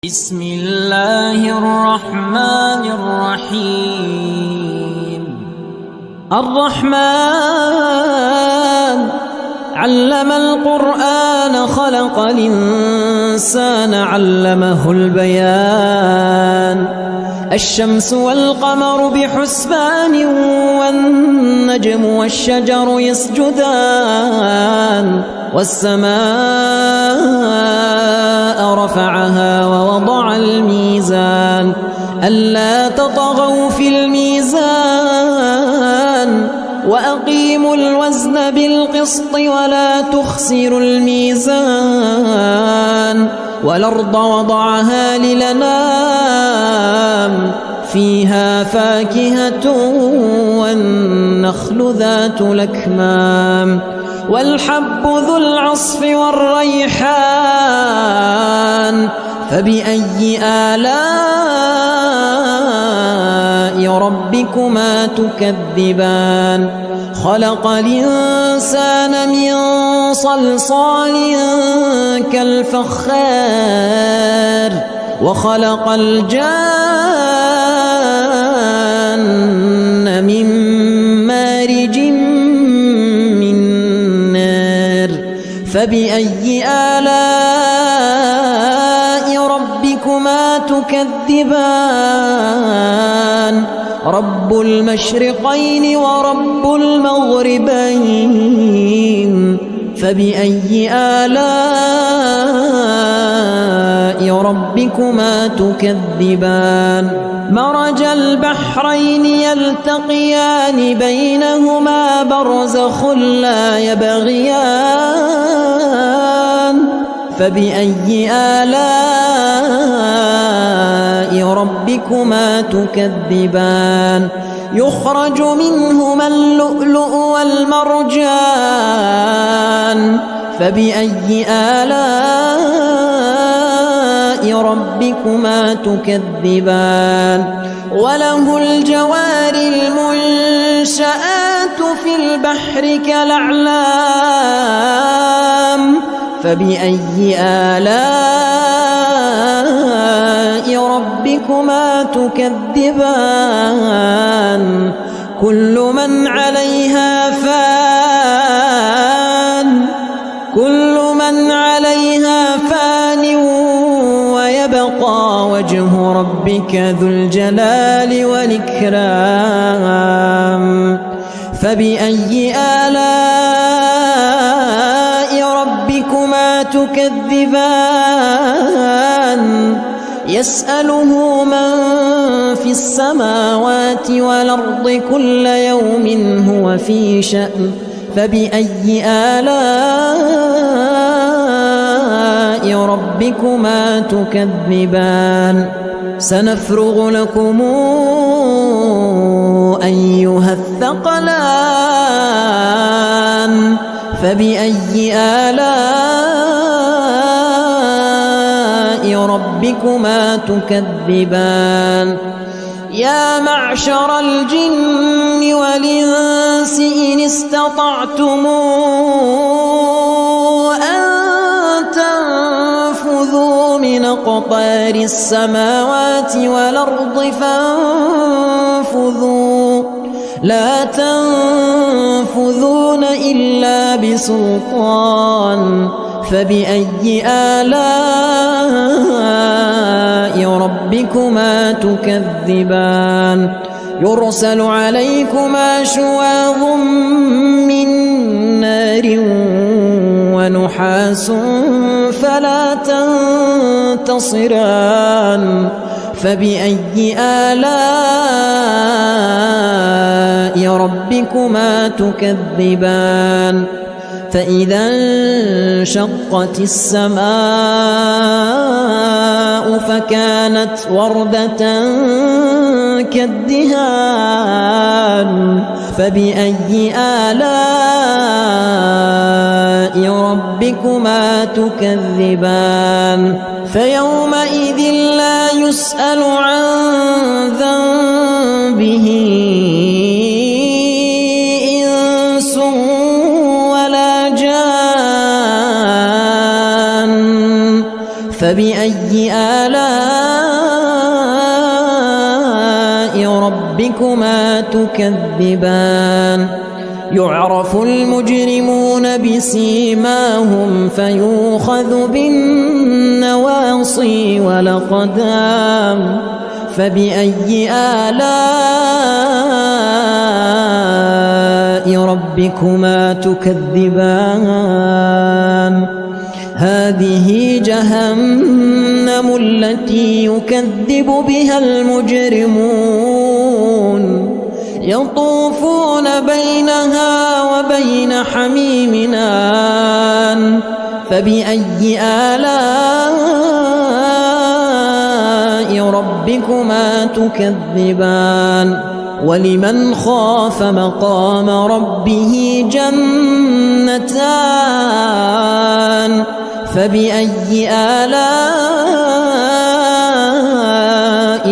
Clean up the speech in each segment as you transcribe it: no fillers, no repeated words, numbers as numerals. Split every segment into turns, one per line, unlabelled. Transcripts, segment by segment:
بسم الله الرحمن الرحيم. الرحمن علم القرآن خلق الإنسان علمه البيان. الشمس والقمر بحسبان والنجم والشجر يسجدان والسماء رفعها ووضع الميزان ألا تطغوا في الميزان وأقيموا الوزن بالقسط ولا تخسروا الميزان والأرض وضعها للأنام فيها فاكهة والنخل ذات الأكمام والحب ذو العصف والريحان فبأي آلاء ربكما تكذبان. خلق الإنسان من صلصال كالفخار وخلق الجان من مارج من نار فبأي آلاء ربكما تكذبان. رب المشرقين ورب المغربين فبأي آلاء ربكما تكذبان. مرج البحرين يلتقيان بينهما برزخ لا يبغيان فبأي آلاء ربكما تكذبان. يخرج منهما اللؤلؤ والمرجان فبأي آلاء ربكما تكذبان. وله الجوار المنشآت في البحر كالأعلام فبأي آلاء ربكما تكذبان. كل من عليها فان ويبقى وجه ربك ذو الجلال والإكرام فبأي آلاء ربكما تكذبان. يسأله من في السماوات والأرض كل يوم هو في شأن فبأي آلاء ربكما تكذبان. سنفرغ لكم أيها الثقلان فبأي آلاء ربكما تكذبان. يا معشر الجن والإنس إن استطعتم أن تنفذوا من أقطار السماوات والأرض فانفذوا لا تنفذون إلا بسلطان فبأي آلاء ربكما تكذبان. يرسل عليكما شواظ من نار ونحاس فلا تنتصران فبأي آلاء ربكما تكذبان. فإذا انشقت السماء فكانت وردة كالدهان فبأي آلاء ربكما تكذبان. فيومئذ لا يسأل عن ذنبه إنس ولا جان فبأي آلاء ربكما تكذبان يعرف المجرمون بسيماهم فيؤخذ بالنواصي والأقدام فبأي آلاء ربكما تكذبان هذه جهنم التي يكذب بها المجرمون يطوفون بينها وبين حميم آن فبأي آلاء ربكما تكذبان ولمن خاف مقام ربه جنتان فبأي آلاء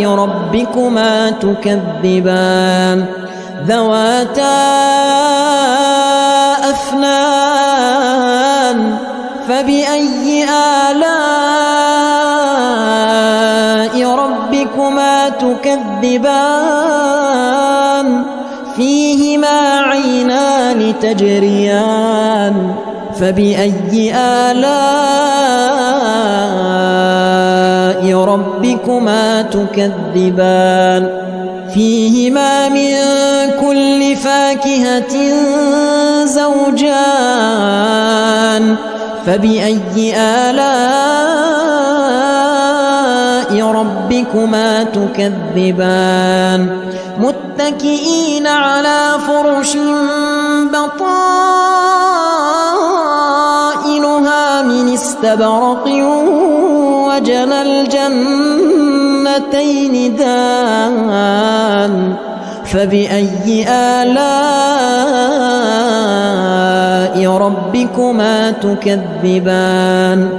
ربكما تكذبان ذواتا أفنان فبأي آلاء ربكما تكذبان فيهما عينان تجريان فبأي آلاء ربكما تكذبان فيهما من كل فاكهة زوجان فبأي آلاء ربكما تكذبان متكئين على فرش بطائنها من استبرق وجنى الجنتين دان فبأي آلاء ربكما تكذبان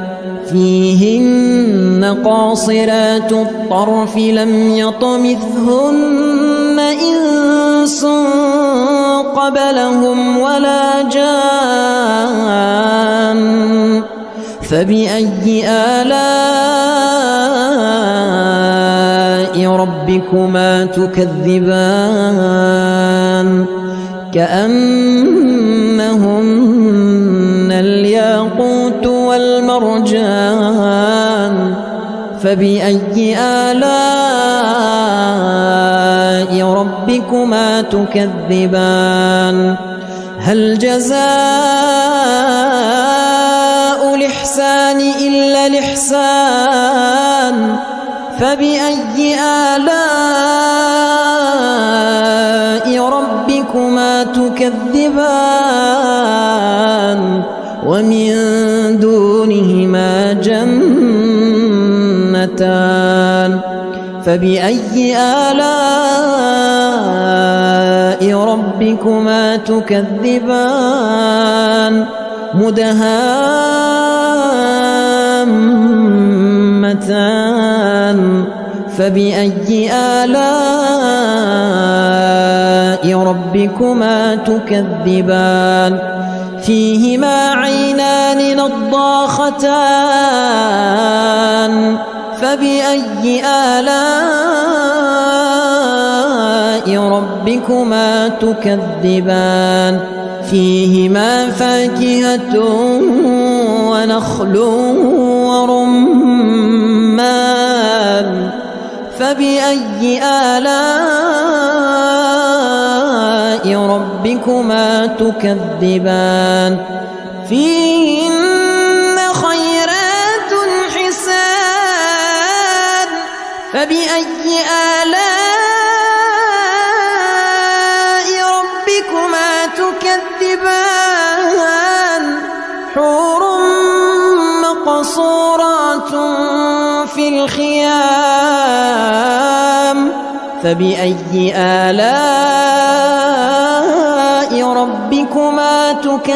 فيهن قاصرات الطرف لم يطمثهن إنس قبلهم ولا جان فبأي آلاء ربكما تكذبان كأنهن الياقوت والمرجان فبأي آلاء ربكما تكذبان هل جزاء الإحسان إلا الإحسان فبأي آلاء ربكما تكذبان ومن دونهما جنتان فبأي آلاء ربكما تكذبان مدهامتان فبأي آلاء ربكما تكذبان فيهما عينان نضاختان فبأي آلاء ربكما تكذبان فيهما فاكهة ونخل ورمان فبأي آلاء ربكما تكذبان فيهن خيرات حسان فبأي آلاء ربكما تكذبان حور مقصورات في الخيام فبأي آلاء ربكما تكذبان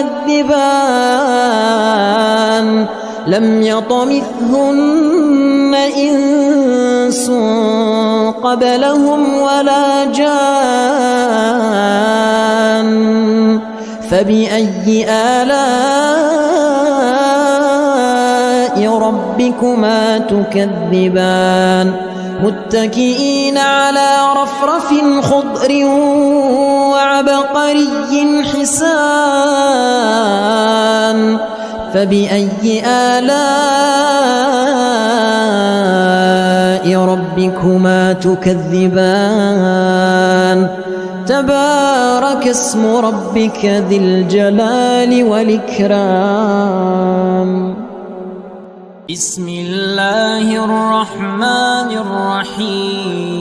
لم يطمثهن إنس قبلهم ولا جان فبأي آلاء ربكما ربكما تكذبان متكئين على رفرف خضر وعبقري حسان فبأي آلاء ربكما تكذبان تبارك اسم ربك ذي الجلال والإكرام.
بسم الله الرحمن الرحيم.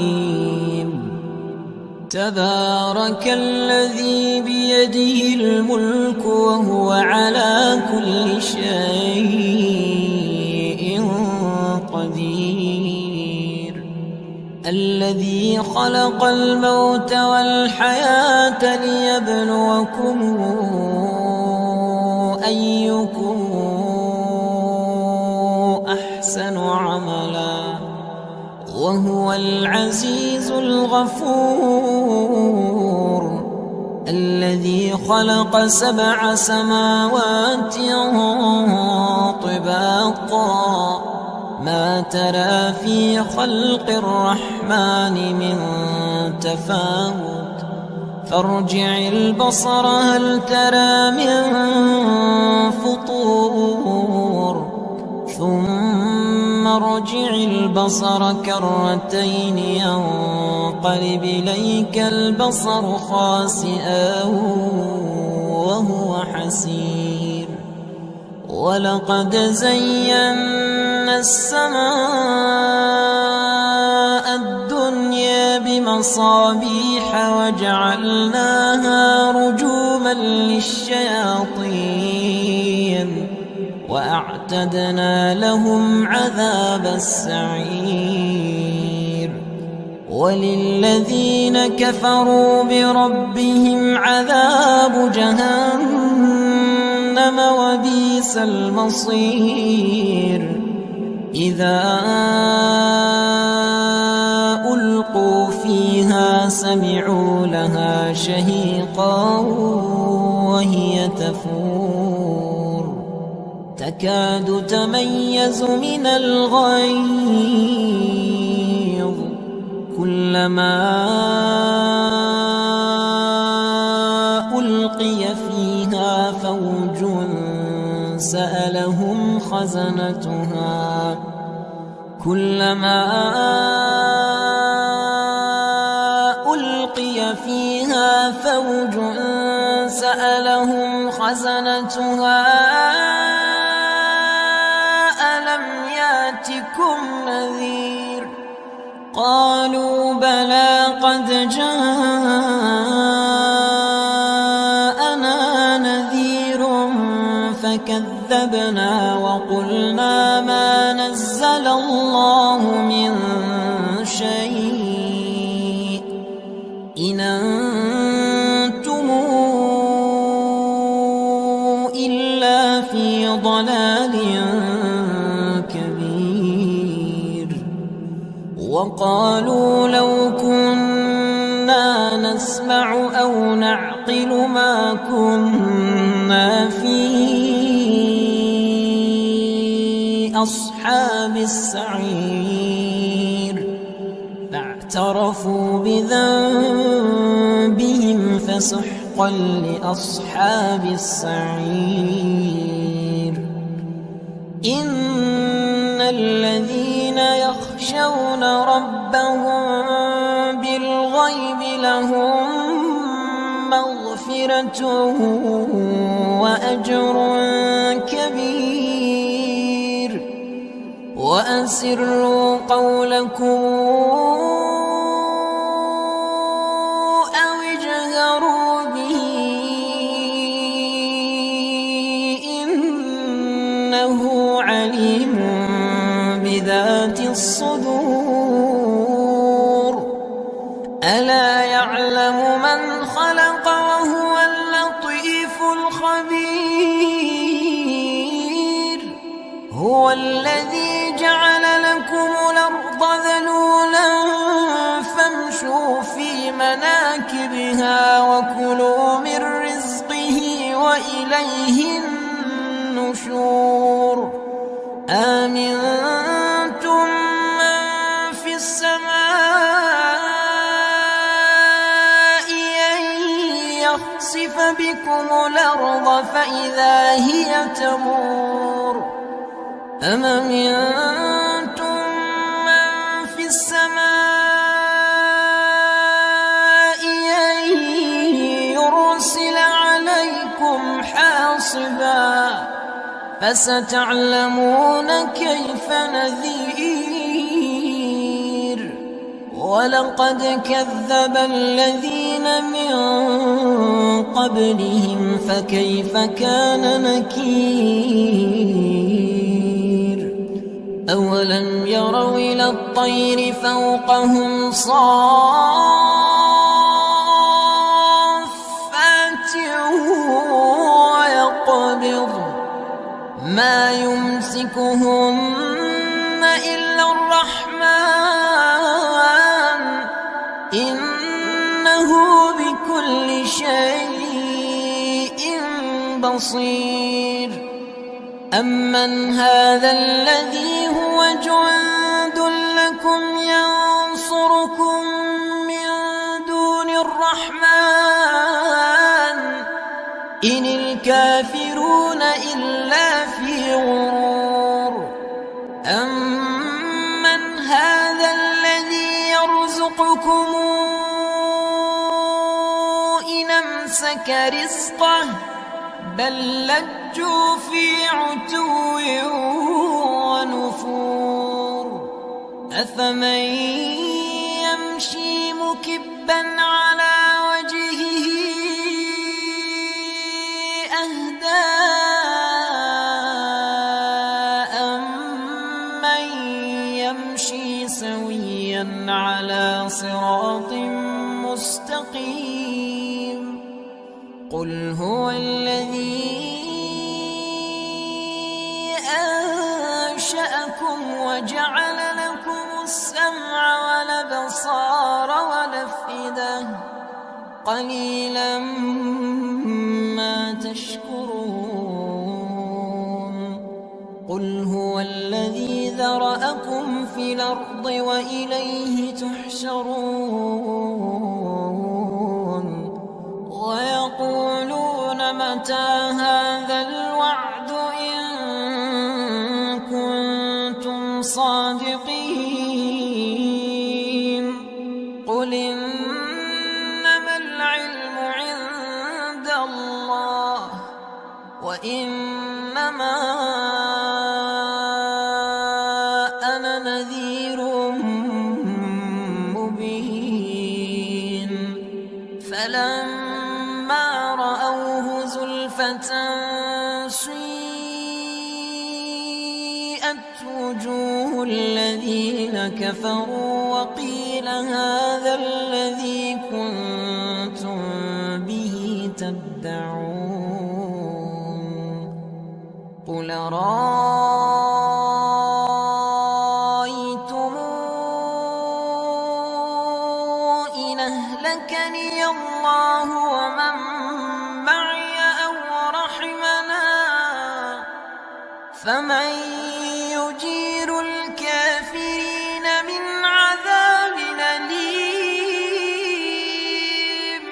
تبارك الذي بيده الملك وهو على كل شيء قدير. الذي خلق الموت والحياة ليبلوكم أيكم أحسن عملا وهو العزيز الغفور. الذي خلق 7 سماوات طباقا ما ترى في خلق الرحمن من تفاوت فارجع البصر هل ترى من فطور ثم ارجع البصر كرتين ينقلب إليك البصر خاسئا وهو حسير. ولقد زينا السماء الدنيا بمصابيح وجعلناها رجوما للشياطين وأعتدنا لهم عذاب السعير. وللذين كفروا بربهم عذاب جهنم وبئس المصير. إذا ألقوا فيها سمعوا لها شهيقا وهي تفور تكاد تميز من الغيظ كلما ألقي فيها فوج سألهم خزنتها كلما ألقي فيها فوج سألهم خزنتها ألم يأتكم نذير قالوا بلى قد جاءنا نذير فكذبنا وقلنا ما نزل الله من شيء إن أنتم إلا في ضلال كبير. وقالوا لو كنا نسمع أو نعقل ما كنا في أصحاب السعير فاعترفوا بذنبهم فسحقا لأصحاب السعير. إن الذين يخشون ربهم بالغيب لهم مغفرة وأجر كبير. وأسروا قولكم أو اجهروا به إنه عليم بذات الصدور. ألا يعلم من خلق وهو اللطيف الخبير. هو الذي جعل لكم الأرض ذلولا فامشوا في مناكبها وكلوا من رزقه وإليه النشور. آمنتم يخسف بكم الأرض فإذا هي تمور أم أمنتم من في السماء أن يرسل عليكم حاصبا فستعلمون كيف نذير ولقد كذب الذين من قبلهم فكيف كان نكير أولم يروا إلى الطير فوقهم صافات ويقبض ما يمسكهن إلا الرحمن إنه بكل شيء بصير أمن هذا الذي هو جند لكم ينصركم من دون الرحمن إن الكافرون إلا في غرور أمن هذا الذي يرزقكم إن أمسك رزقه بل لجوا في عتو ونفور أفمن يمشي مكبا على وجهه أهدى أمن يمشي سويا على صراط مستقيم قل هو الذي أنشأكم وجعل لكم السمع والأبصار والأفئدة قليلا ما تشكرون قل هو الذي ذرأكم في الأرض وإليه تحشرون ويقولون متى هذا الوعد إن كنتم صادقين قل إنما العلم عند الله وإنما أنا نذير مبين فلما رأوه زلفة سيئت وجوه الذين كفروا وقيل هذا الذي كنتم به تدعون قل رأيتم إن أهلكني الله ومن معي أو رحمنا فمن يجير الكافرين من عذاب أليم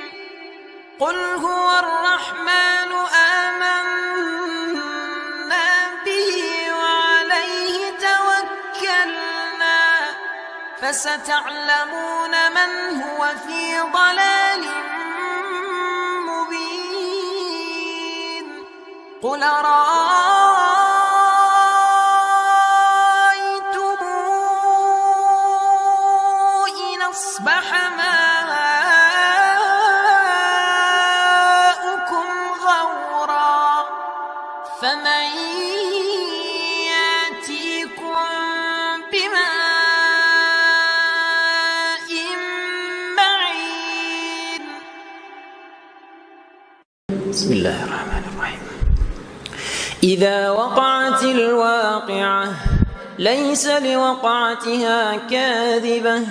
قل هو الرحمن آمنا به وعليه توكلنا فستعلمون من هو في ضلال مبين قل رأيتم إن أصبح ماؤكم غورا فمن يأتيكم بماء معين
بسم الله الرحمن الرحيم إذا وقعت الواقعة ليس لوقعتها كاذبة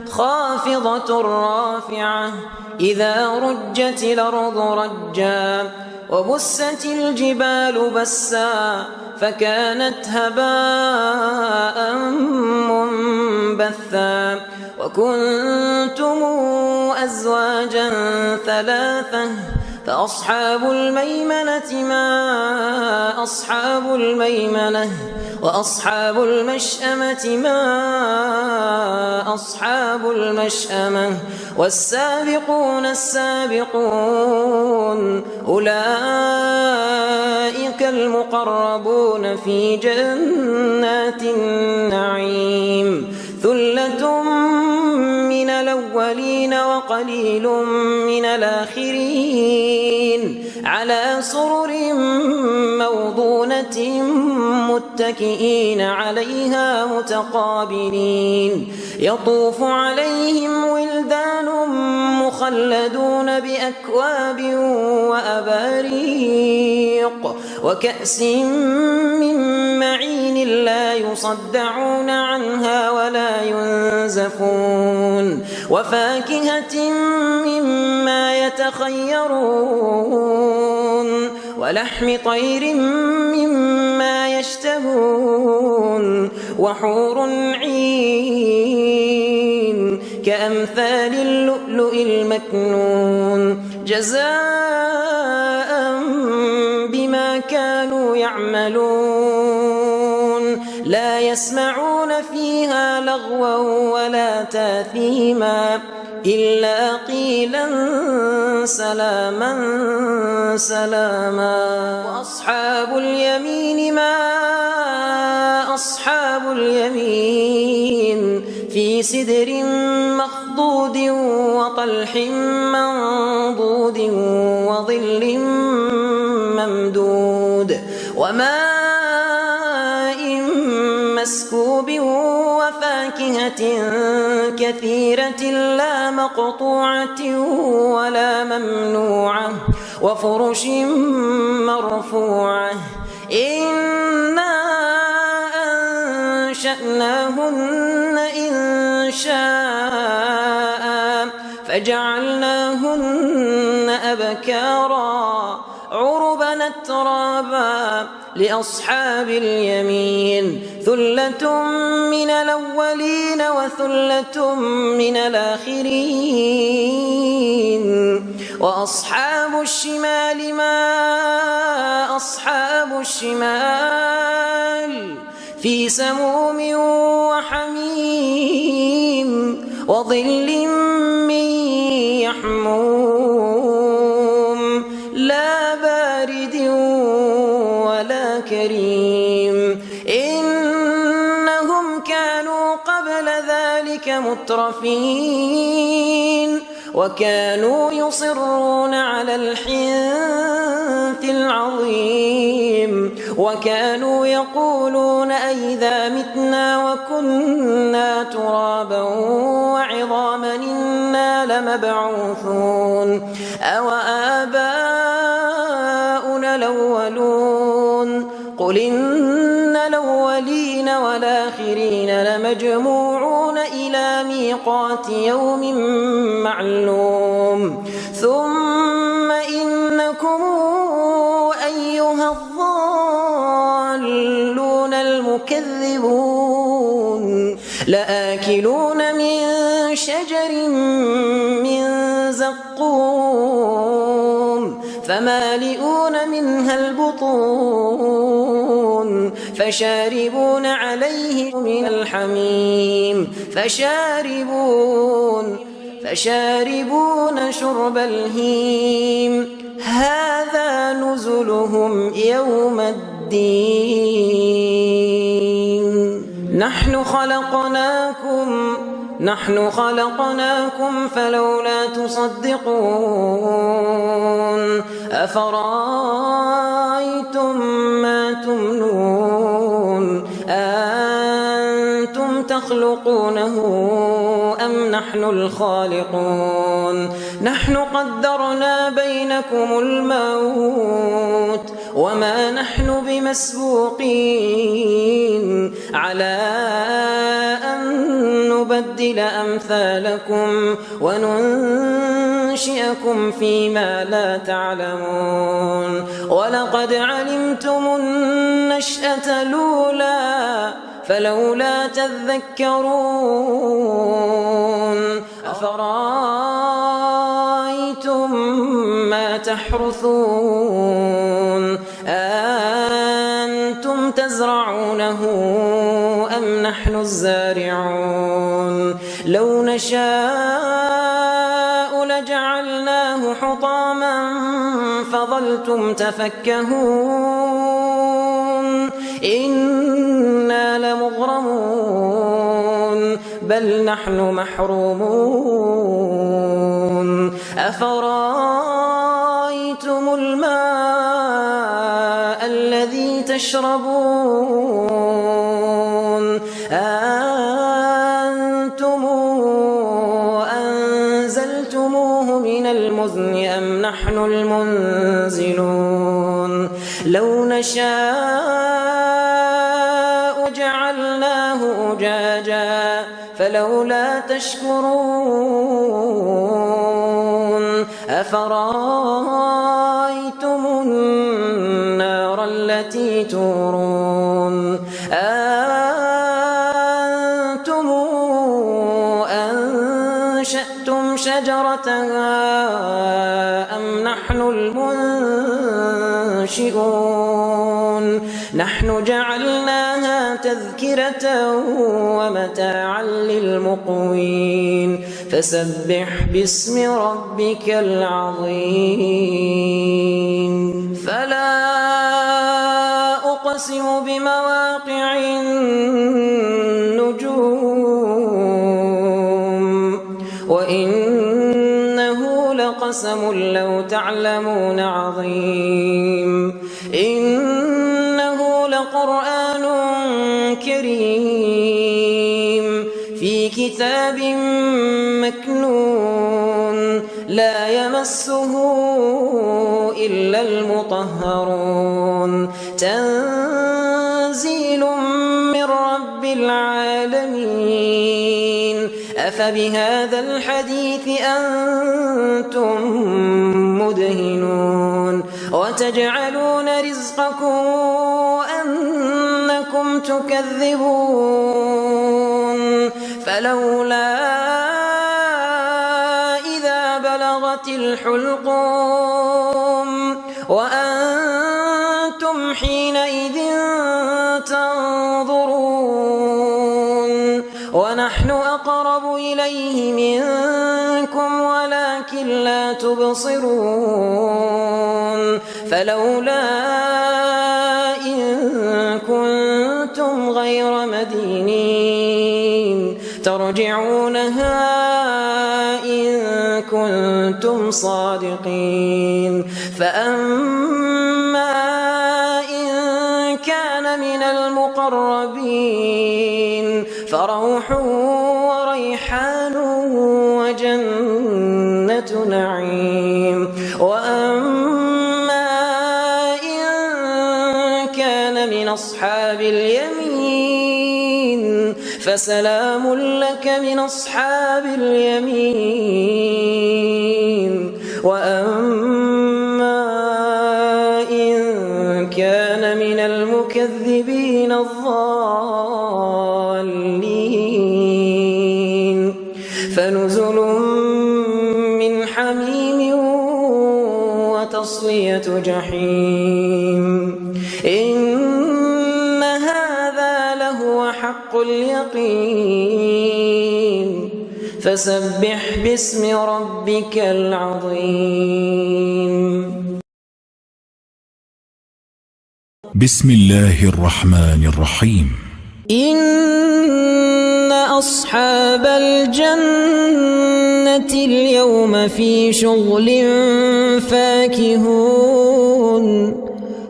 خافضة رافعة إذا رجت الأرض رجا وبست الجبال بسا فكانت هباء منبثا وكنتم أزواجا ثلاثة فأصحاب الميمنة ما أصحاب الميمنة وأصحاب المشأمة ما أصحاب المشأمة والسابقون السابقون أولئك المقربون في جنات النعيم ثلة من الأولين وقليل من الآخرين على سرر موضونة متكئين عليها متقابلين يطوف عليهم ولدان مخلدون بأكواب وأباريق وكأس من معين لا يصدعون عنها ولا ينزفون وفاكهة مما يتخيرون ولحم طير مما يشتهون وحور عين كأمثال اللؤلؤ المكنون جزاء بما كانوا يعملون لا يسمعون فيها لغوا ولا تاثيما إلا قيلا سلاما سلاما وأصحاب اليمين ما أصحاب اليمين في سدر مخضود وطلح منضود وظل ممدود وماء مسكوب وفاكهة كثيرة لا مقطوعة ولا ممنوعة وفرش مرفوعة إنا أنشأناهن إنشاء فجعلناهن أبكارا عربا أترابا لأصحاب اليمين ثلة من الأولين وثلة من الآخرين وأصحاب الشمال ما أصحاب الشمال في سموم وحميم وظل من يحموم لا بارد ولا كريم إنهم كانوا قبل ذلك مترفين وكانوا يصرون على الحنث العظيم وكانوا يقولون أئذا متنا وكنا ترابا وعظاما إنا لمبعوثون أو آباؤنا الأولون قل إن الأولين والآخرين لمجموعون إلى ميقات يوم معلوم ثم إنكم أيها الضالون المكذبون لآكلون من شجر من زقوم فمالئون منها البطون فشاربون عليه من الحميم فشاربون شرب الهيم هذا نزلهم يوم الدين نحن خلقناكم فلولا تصدقون أفرأيتم ما تمنون أنتم تخلقونه أم نحن الخالقون نحن قدرنا بينكم الموت وما نحن بمسبوقين على أن نبدل أمثالكم وننشئكم فيما لا تعلمون ولقد علمتم النشأة الأولى فلولا تذكرون أفرأيتم ما تحرثون أأنتم تزرعونه أم نحن الزارعون لو نشاء لجعلناه حطاما فظلتم تفكهون إنا لمغرمون بل نحن محرومون أفرأيتم الماء الذي تشربون أأنتم أنزلتموه من المزن أم نحن المنزلون لو نشاء جعلناه أجاجا فلولا تشكرون أفرأيتم النار التي تورون أأنتم أنشأتم شجرتها أم نحن المنشئون نحن جعلناها تذكرة ومتاعا للمقوين فسبح باسم ربك العظيم فلا أقسم بمواقع النجوم وإنه لقسم لو تعلمون عظيم إنه لقرآن كريم في كتاب مكنون لا يمسه إلا المطهرون تنزيل من رب العالمين أفبهذا الحديث أنتم مدهنون وتجعلون رزقكم أنكم تكذبون فلولا إذا بلغت الحلقوم وأنتم حينئذ تنظرون ونحن أقرب إليه منكم ولكن لا تبصرون فلولا إن كنتم غير مدينين ترجعونها إن كنتم صادقين فأما إن كان من المقربين فروح وريحان وجنة نعيم وأما إن كان من أصحاب اليمين فسلام لك من أصحاب اليمين وأما إن كان من المكذبين الضالين فنزل من حميم وتصلية جحيم إن هذا لهو حق اليقين فسبح باسم ربك العظيم
بسم الله الرحمن الرحيم
إن أصحاب الجنة اليوم في شغل فاكهون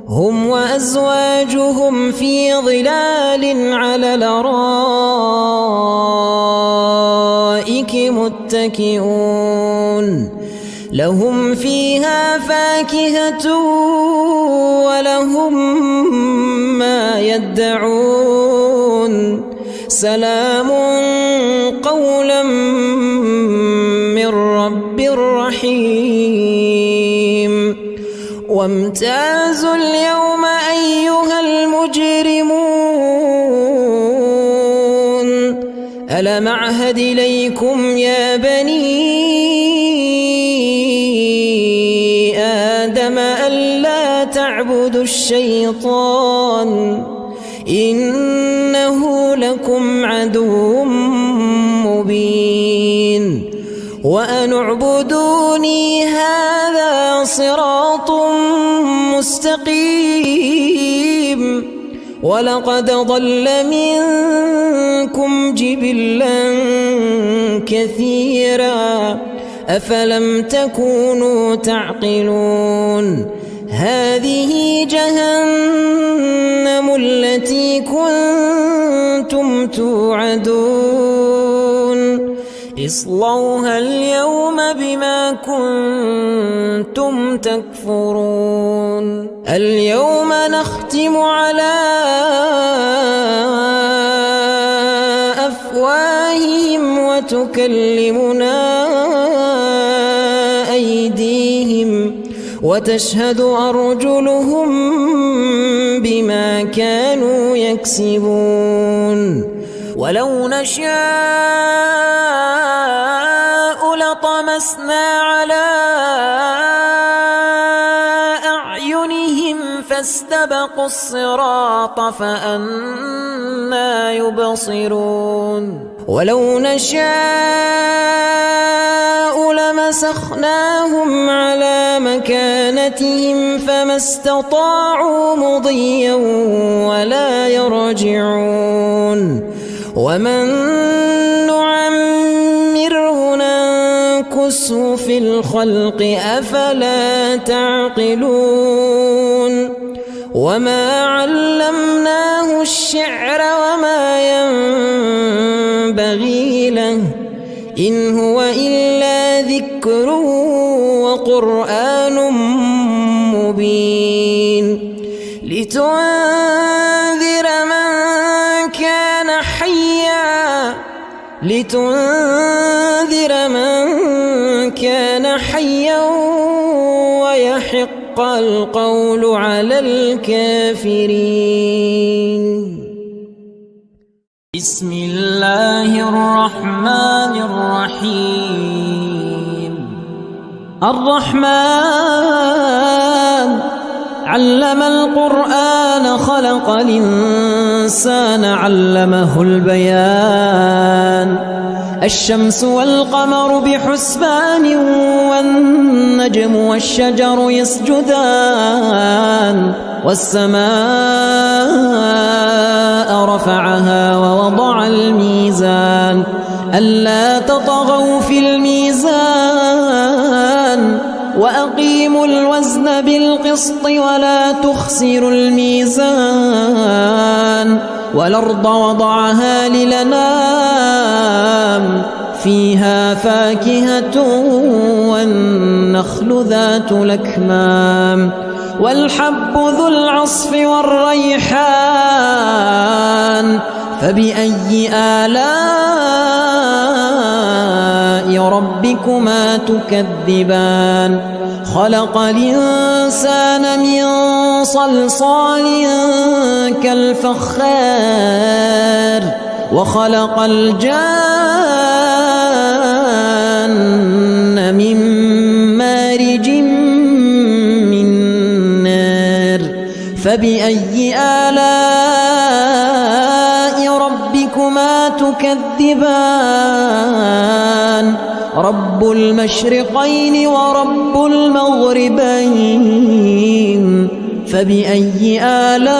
هم وأزواجهم في ظلال على الأرائك متكئون لهم فيها فاكهة ولهم ما يدعون سلام قولا من رب رحيم وامتازوا اليوم أيها المجرمون ألم أعهد إليكم يا بني
آدم ألا تعبدوا الشيطان إنه لكم عدو مبين وأن اعبدوني هذا صراط مستقيم ولقد ضل منكم جبلا كثيرا أفلم تكونوا تعقلون هذه جهنم التي كنتم توعدون اصلوها اليوم بما كنتم تكفرون اليوم نختم على أفواههم وتكلمنا أيديهم وتشهد أرجلهم بما كانوا يكسبون ولو نشاء لطمسنا على أعينهم فاستبقوا الصراط فأنى يبصرون ولو نشاء لمسخناهم على مكانتهم فما استطاعوا مضيا ولا يرجعون ومن نعمره ننكسه في الخلق أفلا تعقلون وما علمناه الشعر وما ينبغي له إن هو إلا ذكر وقرآن مبين لتنذر من كان حيا ويحق القول على الكافرين
بسم الله الرحمن الرحيم الرحمن علم القرآن خلق الإنسان علمه البيان الشمس والقمر بحسبان والنجم والشجر يسجدان والسماء رفعها ووضع الميزان ألا تطغوا في الميزان وأقيموا الوزن بالقسط ولا تخسروا الميزان والأرض وضعها للأنام فيها فاكهة والنخل ذات الأكمام والحب ذو العصف والريحان فبأي آلاء ربكما تكذبان خلق الإنسان من صلصال كالفخار وخلق الجان من مارج من نار فبأي آلاء ربكما تكذبان رب المشرقين ورب المغربين فبأي آلاء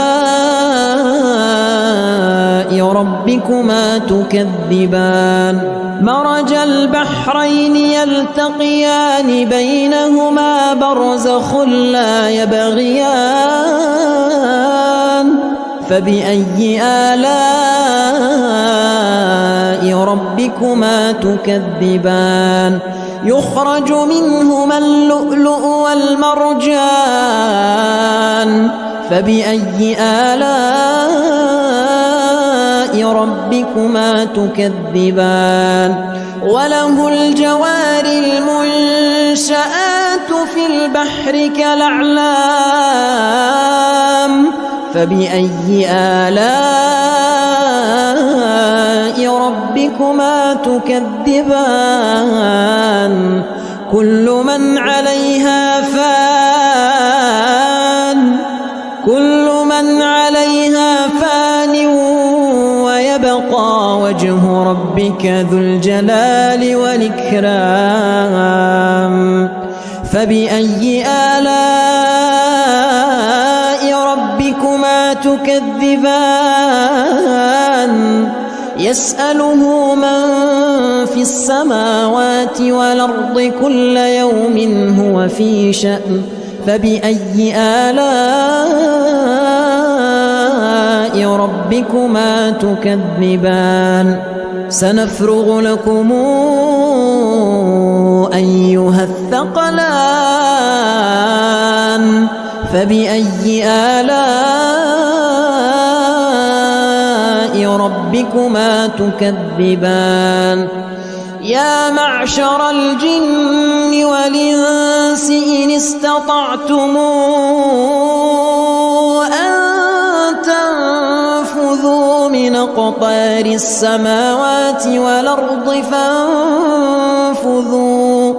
ربكما تكذبان مرج البحرين يلتقيان بينهما برزخ لا يبغيان فبأي آلاء ربكما تكذبان يخرج منهما اللؤلؤ والمرجان فبأي آلاء ربكما تكذبان وله الجوار المنشآت في البحر كالأعلام فبأي آلاء ربكما تكذبان كل من عليها فان كل من عليها فان ويبقى وجه ربك ذو الجلال والإكرام فبأي آلاء ربكما تكذبان يسأله من في السماوات والأرض كل يوم هو في شأن فبأي آلاء ربكما تكذبان سنفرغ لكم أيها الثقلان فبأي آلاء ربكما تكذبان يا معشر الجن والإنس إن استطعتم أن تنفذوا من أقطار السماوات والأرض فانفذوا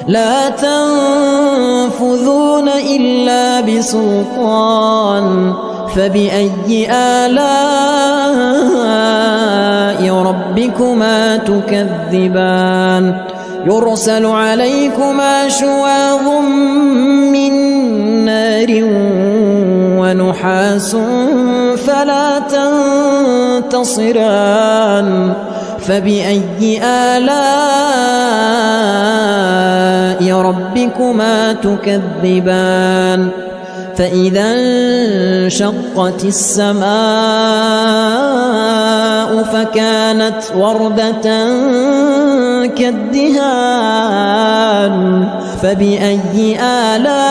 لا تنفذون إلا بسلطان فبأي آلاء ربكما تكذبان يرسل عليكما شواظ من نار ونحاس فلا تنتصران فبأي آلاء ربكما تكذبان فإذا انشقت السماء فكانت وردة كالدهان فبأي آلاء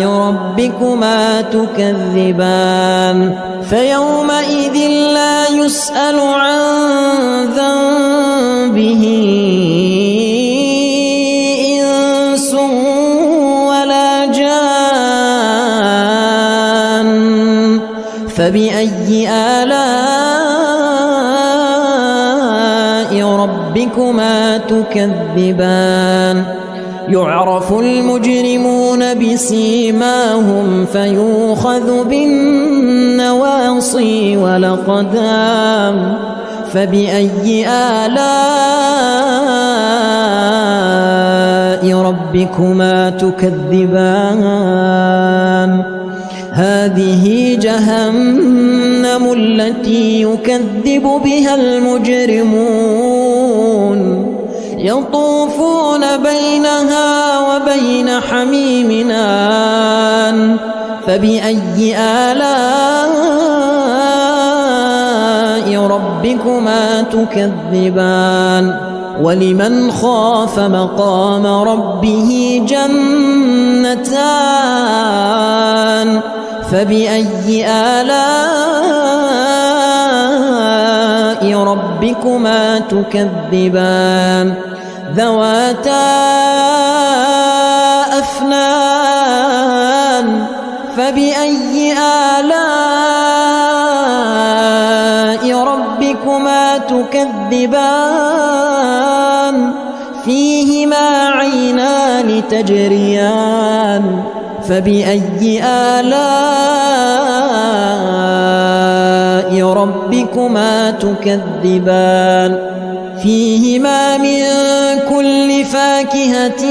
ربكما تكذبان فيومئذ لا يسأل عن ذنبه إنس ولا جان فبأي آلاء ربكما تكذبان يعرف المجرمون بسيماهم فيؤخذ بالنواصي والأقدام فبأي آلاء ربكما تكذبان هذه جهنم التي يكذب بها المجرمون يطوفون بينها وبين حميم آن فبأي آلاء ربكما تكذبان ولمن خاف مقام ربه جنتان فبأي آلاء ربكما تكذبان ذواتا أفنان فبأي آلاء ربكما تكذبان فيهما عينان تجريان فبأي آلاء ربكما تكذبان فيهما من كل فاكهة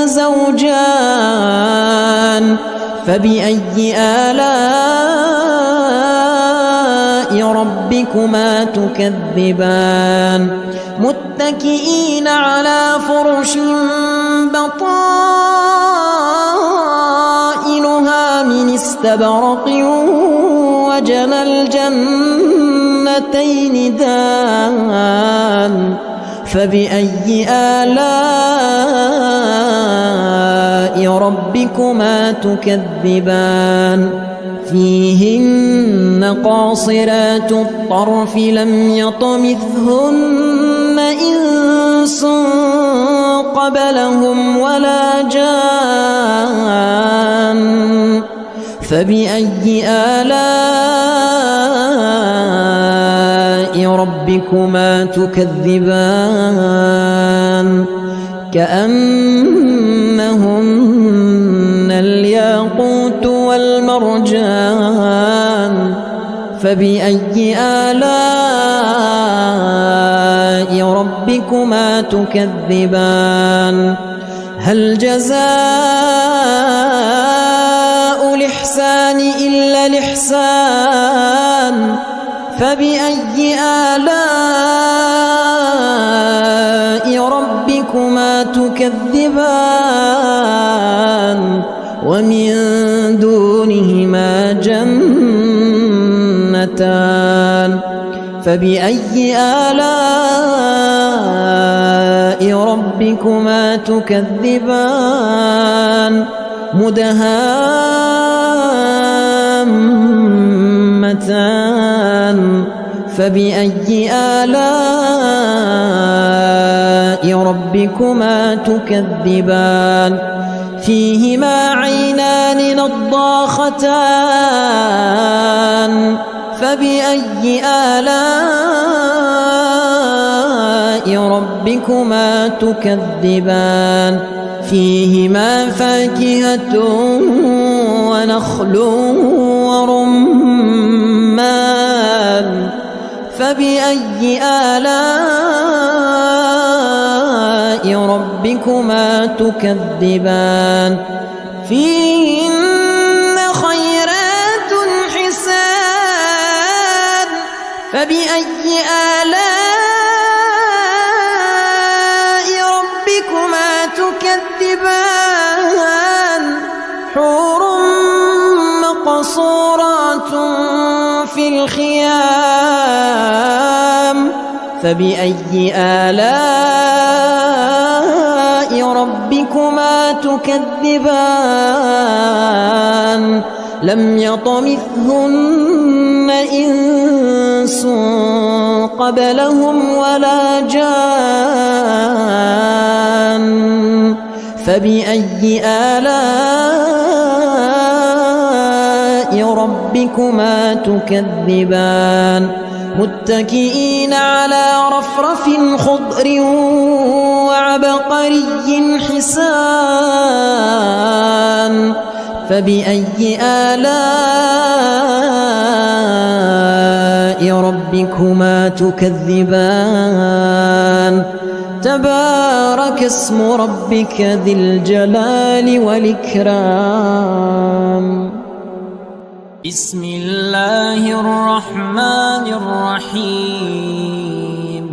زوجان فبأي آلاء ربكما تكذبان متكئين على فرش بطائنها من استبرق وجنى الجنتين دان فبأي آلاء ربكما تكذبان فيهن قاصرات الطرف لم يطمثهن إنس قبلهم ولا جان فبأي آلاء ربكما تكذبان كأنهن الياقوت والمرجان فبأي آلاء ربكما تكذبان هل جزاء الإحسان إلا الإحسان فبأي آلاء ربكما تكذبان ومن دونهما جنتان فبأي آلاء ربكما تكذبان مدهامتان فبأي آلاء ربكما تكذبان فيهما عينان نضاختان فبأي آلاء ربكما تكذبان فيهما فاكهة ونخل ورمان فبأي آلاء ربكما تكذبان فيهن خيرات حسان فبأي آلاء ربكما تكذبان حور مقصورات في الخيام فبأي آلاء ربكما تكذبان لم يطمثهن إنس قبلهم ولا جان فبأي آلاء ربكما تكذبان متكئين على رفرف خضر وعبقري حسان فبأي آلاء ربكما تكذبان تبارك اسم ربك ذي الجلال والإكرام
بسم الله الرحمن الرحيم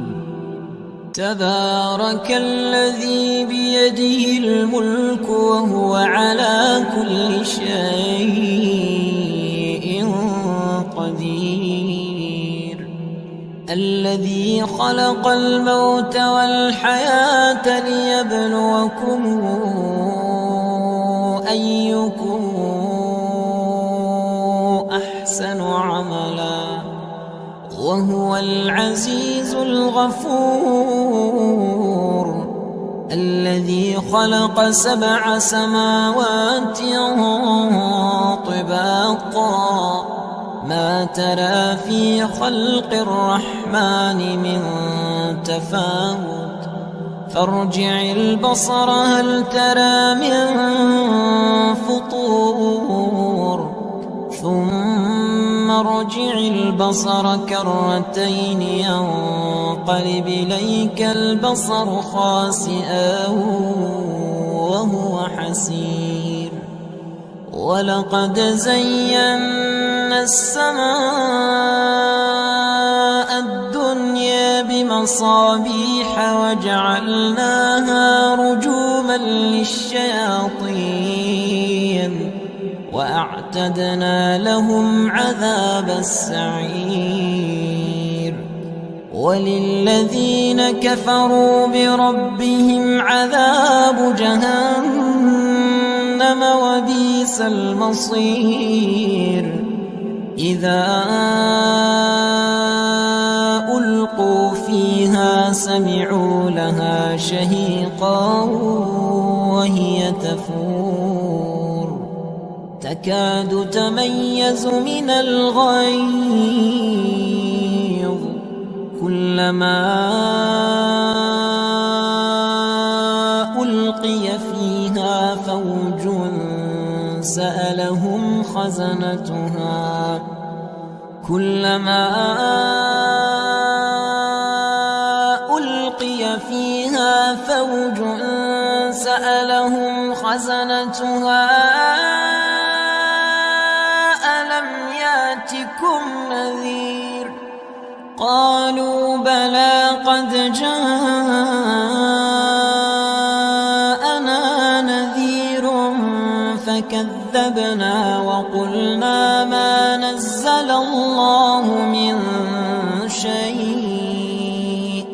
تبارك الذي بيده الملك وهو على كل شيء قدير الذي خلق الموت والحياة ليبلوكم أيكم أحسن عملا وهو العزيز الغفور الذي خلق 7 سماوات طباقا ما ترى في خلق الرحمن من تفاوت فارجع البصر هل ترى من فطور ثم ارجع البصر كرتين ينقلب إليك البصر خاسئا وهو حسير ولقد زينا السماء الدنيا بمصابيح وجعلناها رجوما للشياطين وأعتدنا لهم عذاب السعير وللذين كفروا بربهم عذاب جهنم وبئس المصير إذا ألقوا فيها سمعوا لها شهيقا وهي تفور تكاد تميز من الغيظ كلما ألقي فيها فوج خزنتها كلما ألقي فيها فوج سألهم خزنتها ألم ياتكم نذير قالوا بلى قد جاءنا نذير فكذبنا وقلنا ما نزل الله من شيء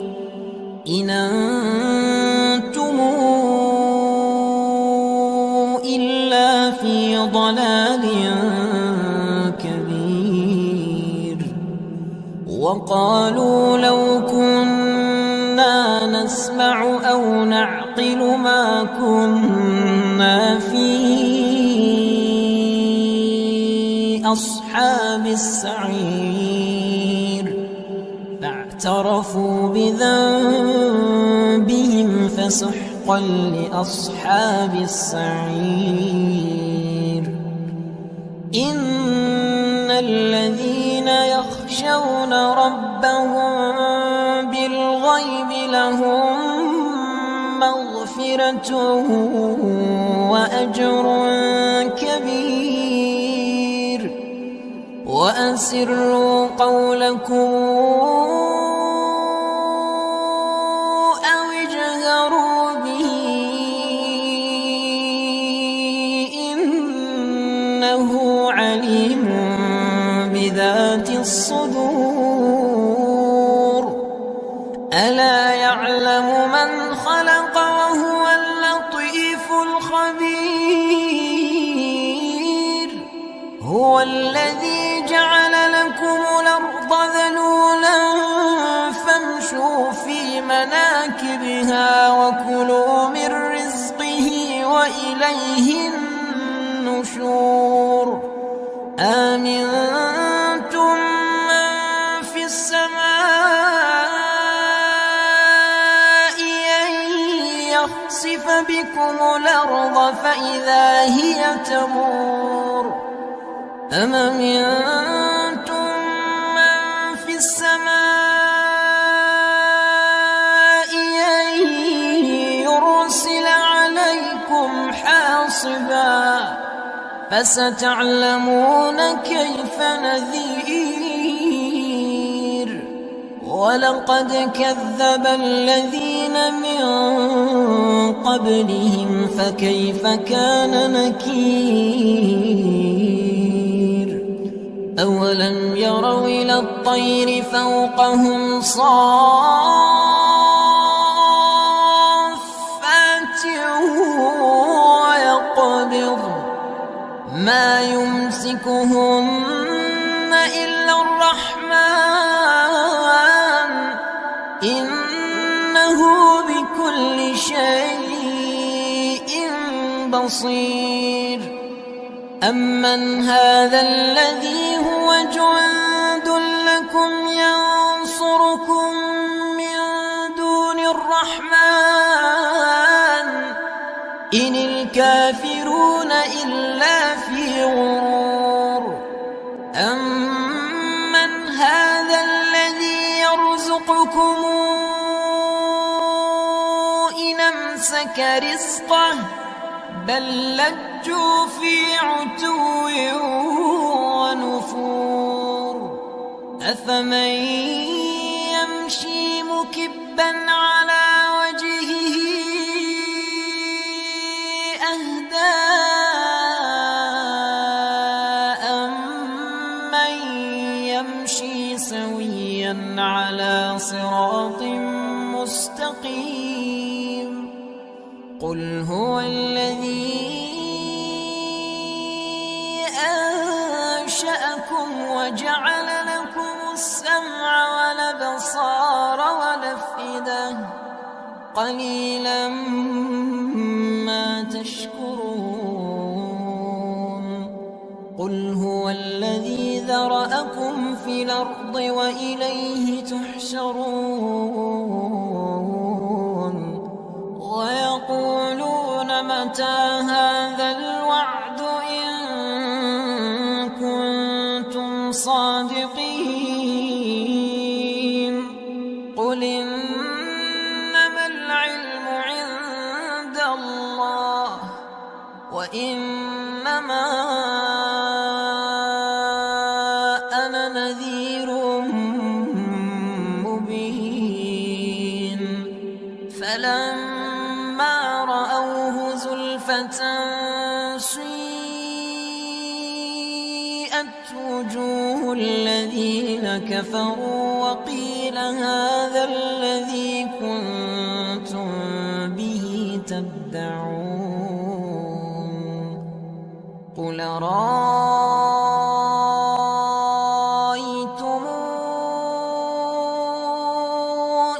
إن أنتم إلا في ضلال كبير وقالوا لو كنا نسمع أو نعقل ما كنا في أصحاب السعير فاعترفوا بذنبهم فسحقا لأصحاب السعير إن الذين يخشون ربهم بالغيب لهم مغفرة وأجر كبير وأسروا قولكم أو اجهروا به إنه عليم بذات الصدور ألا يعلم من خلق وهو اللطيف الخبير هو الذي جعل لكم الأرض ذلولا فامشوا في مناكبها وكلوا من رزقه وإليه النشور آمنتم من في السماء أن يخسف بكم الأرض فإذا هي تمور أم أمنتم من في السماء أن يرسل عليكم حاصبا فستعلمون كيف نذير ولقد كذب الذين من قبلهم فكيف كان نكير أولم يروا إلى الطير فوقهم صافات ويقبض ما يمسكهن إلا الرحمن إنه بكل شيء بصير أمن هذا الذي هو جند لكم ينصركم من دون الرحمن إن الكافرون إلا في غرور أمن هذا الذي يرزقكم إن أمسك رزقه بل لجوا في عتو ونفور أفمن يمشي مكبا على وجهه أهدى أمن يمشي سويا على صراط مستقيم قل هو الذي أنشأكم وجعل لكم السمع والأبصار والأفئدة قليلا ما تشكرون قل هو الذي ذرأكم في الأرض وإليه تحشرون ويقولون متى هذا الوعد إن قل إنما العلم عند الله وإنما أنا نذير مبين فلما رأوه زلفة سيئت وجوه الذين كفروا وقيل هذا الذي كنتم به تدعون قل رأيتم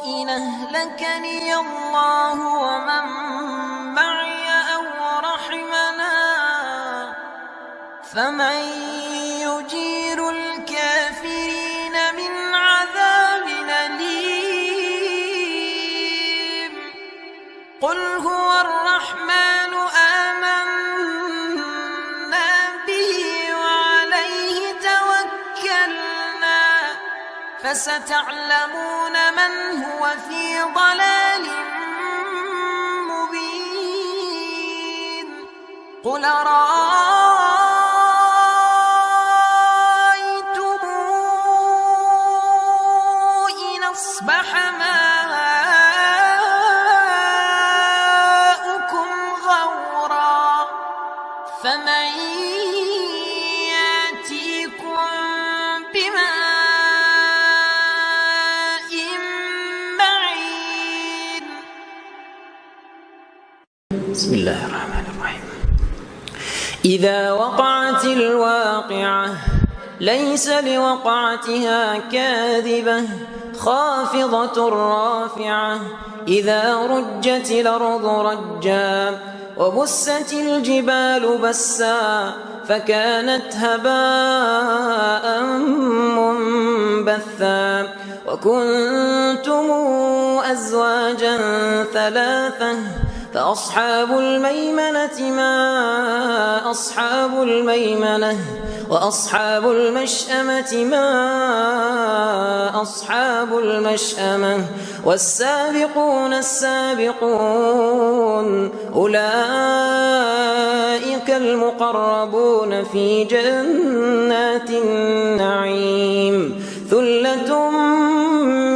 إن أهلكني الله ومن معي أو رحمنا فمن يجير الكافرين من عذاب أليم قل هو الرحمن آمنا به وعليه توكلنا فستعلمون من هو في ضلال مبين قل أرأيتم إن أصبح ماؤكم غورا فمن يأتيكم بماء معين.
بسم الله الرحمن الرحيم. إذا وقعت الواقعة ليس لوقعتها كاذبة خافضة رافعة إذا رجت الأرض رجا وبست الجبال بسا فكانت هباء منبثا وكنتم أزواجا ثلاثة فأصحاب الميمنة ما أصحاب الميمنة وأصحاب المشأمة ما أصحاب المشأمة والسابقون السابقون أولئك المقربون في جنات النعيم ثلة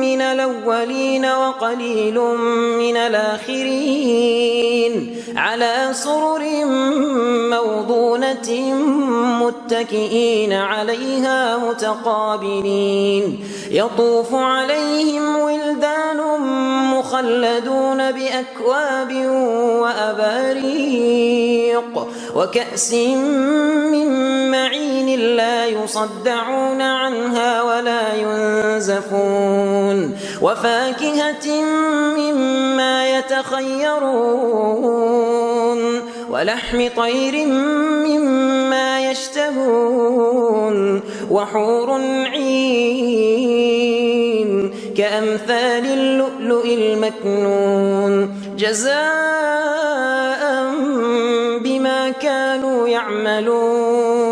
من الأولين وقليل من الآخرين على سرر موضونة متكئين عليها متقابلين يطوف عليهم ولدان مخلدون بأكواب وأباريق وكأس من معين لا يصدعون عنها ولا ينزفون وفاكهة مما يتخيرون ولحم طير مما يشتهون وحور عين كأمثال اللؤلؤ المكنون جزاء بما كانوا يعملون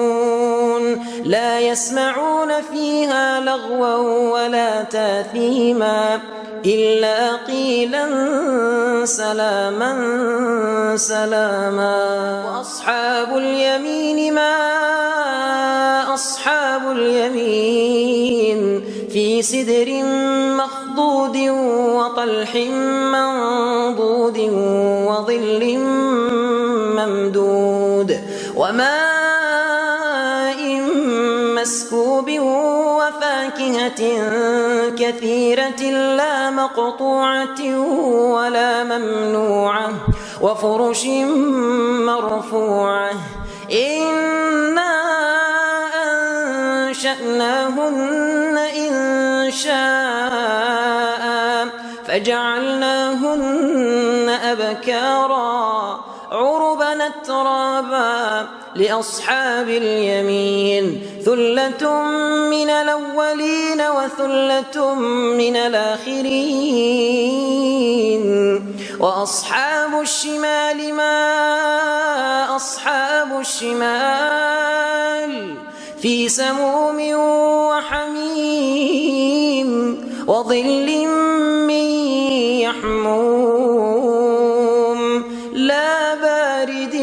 لا يسمعون فيها لغوا ولا تاثيما إلا قيلا سلاما سلاما وأصحاب اليمين ما أصحاب اليمين في سدر مخضود وطلح منضود وظل ممدود وماء مسكوب وفاكهة كثيرة لا مقطوعة ولا ممنوعة وفرش مرفوعة إنا أنشأناهن إنشاء فجعلناهن أبكارا عربا أترابا لأصحاب اليمين ثلة من الأولين وثلة من الآخرين وأصحاب الشمال ما أصحاب الشمال في سموم وحميم وظل من يحموم لا بارد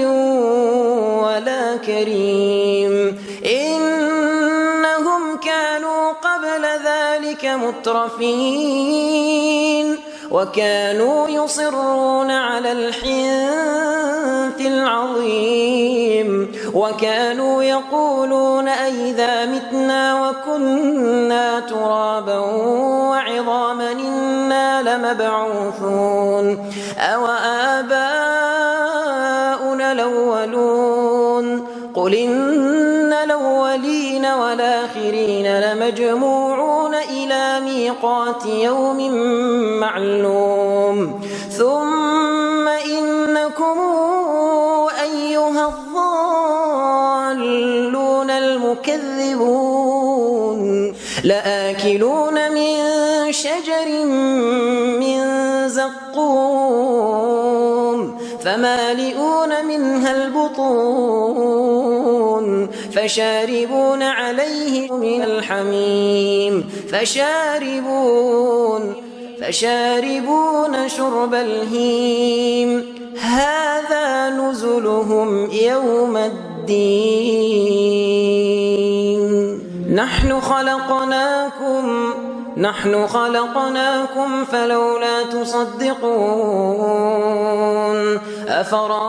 ولا كريم إنهم كانوا قبل ذلك مترفين وكانوا يصرون على الحنث العظيم وكانوا يقولون أئذا متنا وكنا ترابا وعظاما إنا لمبعوثون أو آباؤنا الأولون قل إن الأولين والآخرين لمجموعون إلى ميقات يوم معلوم ثم إنكم أيها الضالون المكذبون لآكلون من شجر من زقوم فمالئون منها البطون فشاربون عليه من الحميم فشاربون شرب الهيم هذا نزلهم يوم الدين نحن خلقناكم فلولا تصدقون أفرأيتم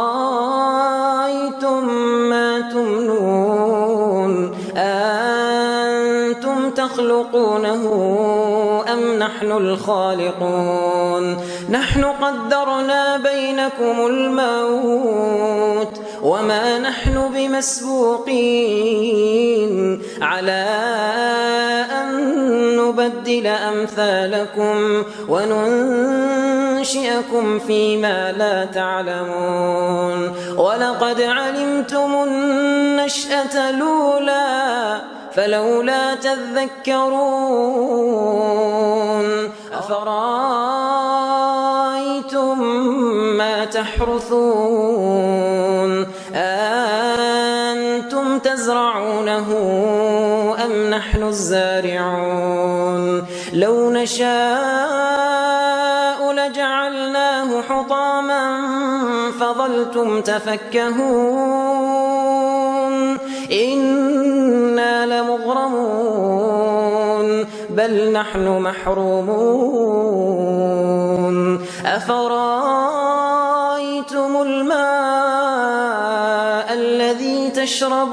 ما تمنون أنتم تخلقونه أم نحن الخالقون نحن قدرنا بينكم الموت وما نحن بمسبوقين على أن نبدل أمثالكم وننشئكم فيما لا تعلمون ولقد علمتم النشأة الأولى فلولا تذكرون أفرأيتم ما تحرثون أنتم تزرعونه أم نحن الزارعون لو نشاء لجعلناه حطاما فظلتم تفكهون إنا لمغرمون بل نحن محرومون أفرأيتم الماء الذي تشربون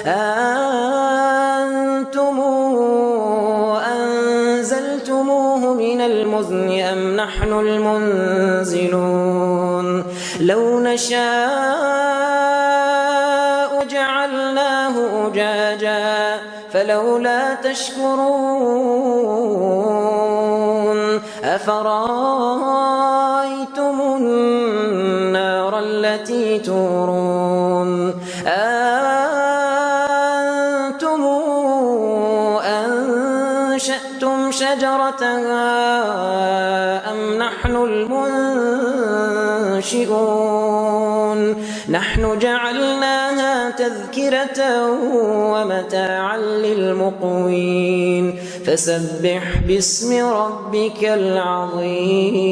أنتم أنزلتموه من المزن أم نحن المنزلون لو نشاء جعلناه أجاجا فلولا تشكرون أفرأيتم النار التي تورون أنتم أنشأتم شجرتها أم نحن المنشئون نحن جعلناها تذكرة ومتاعا للمقوين فسبح باسم ربك العظيم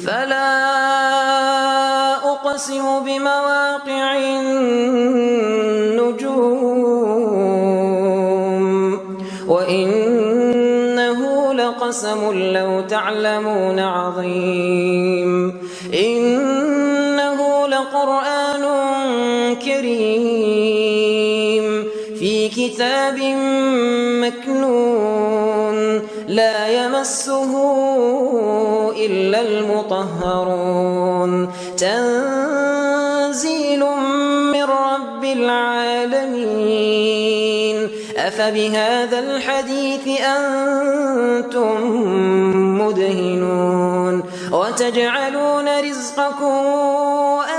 فلا أقسم بمواقع النجوم وإنه لقسم لو تعلمون عظيم إنه لقرآن كريم في كتاب مكنون لا يمسه إلا المطهرون تنزيل من رب العالمين أفبهذا الحديث أنتم مدهنون وتجعلون رزقكم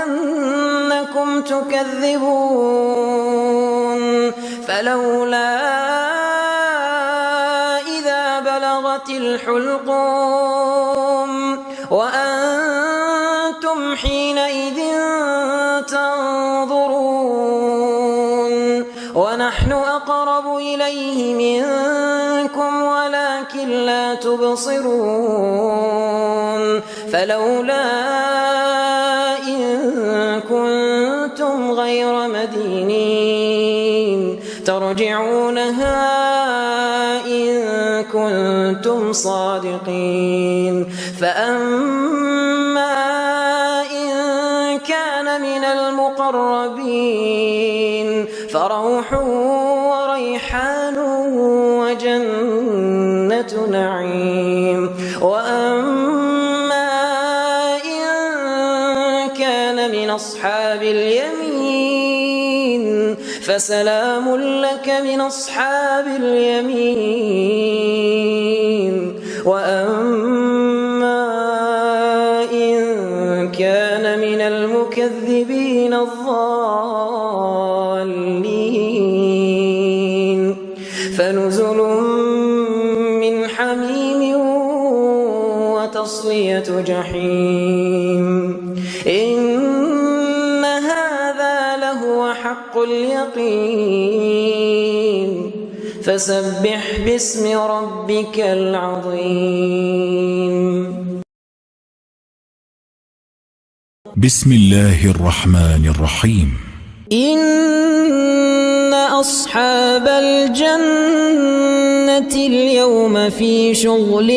أنكم تكذبون فلولا إذا بلغت الحلقوم وأنتم حينئذ تنظرون ونحن ونحن أقرب إليه منكم ولكن لا تبصرون فلولا إن كنتم غير مدينين ترجعونها إن كنتم صادقين فأما إن كان من المقربين فروح وريحان وجنة نعيم وأما إن كان من أصحاب اليمين فسلام لك من أصحاب اليمين وأما إن كان من المكذبين الضالين فنزل من حميم وتصلية جحيم إن هذا لهو حق اليقين فسبح باسم ربك العظيم
بسم الله الرحمن الرحيم
إن أصحاب الجنة اليوم في شغل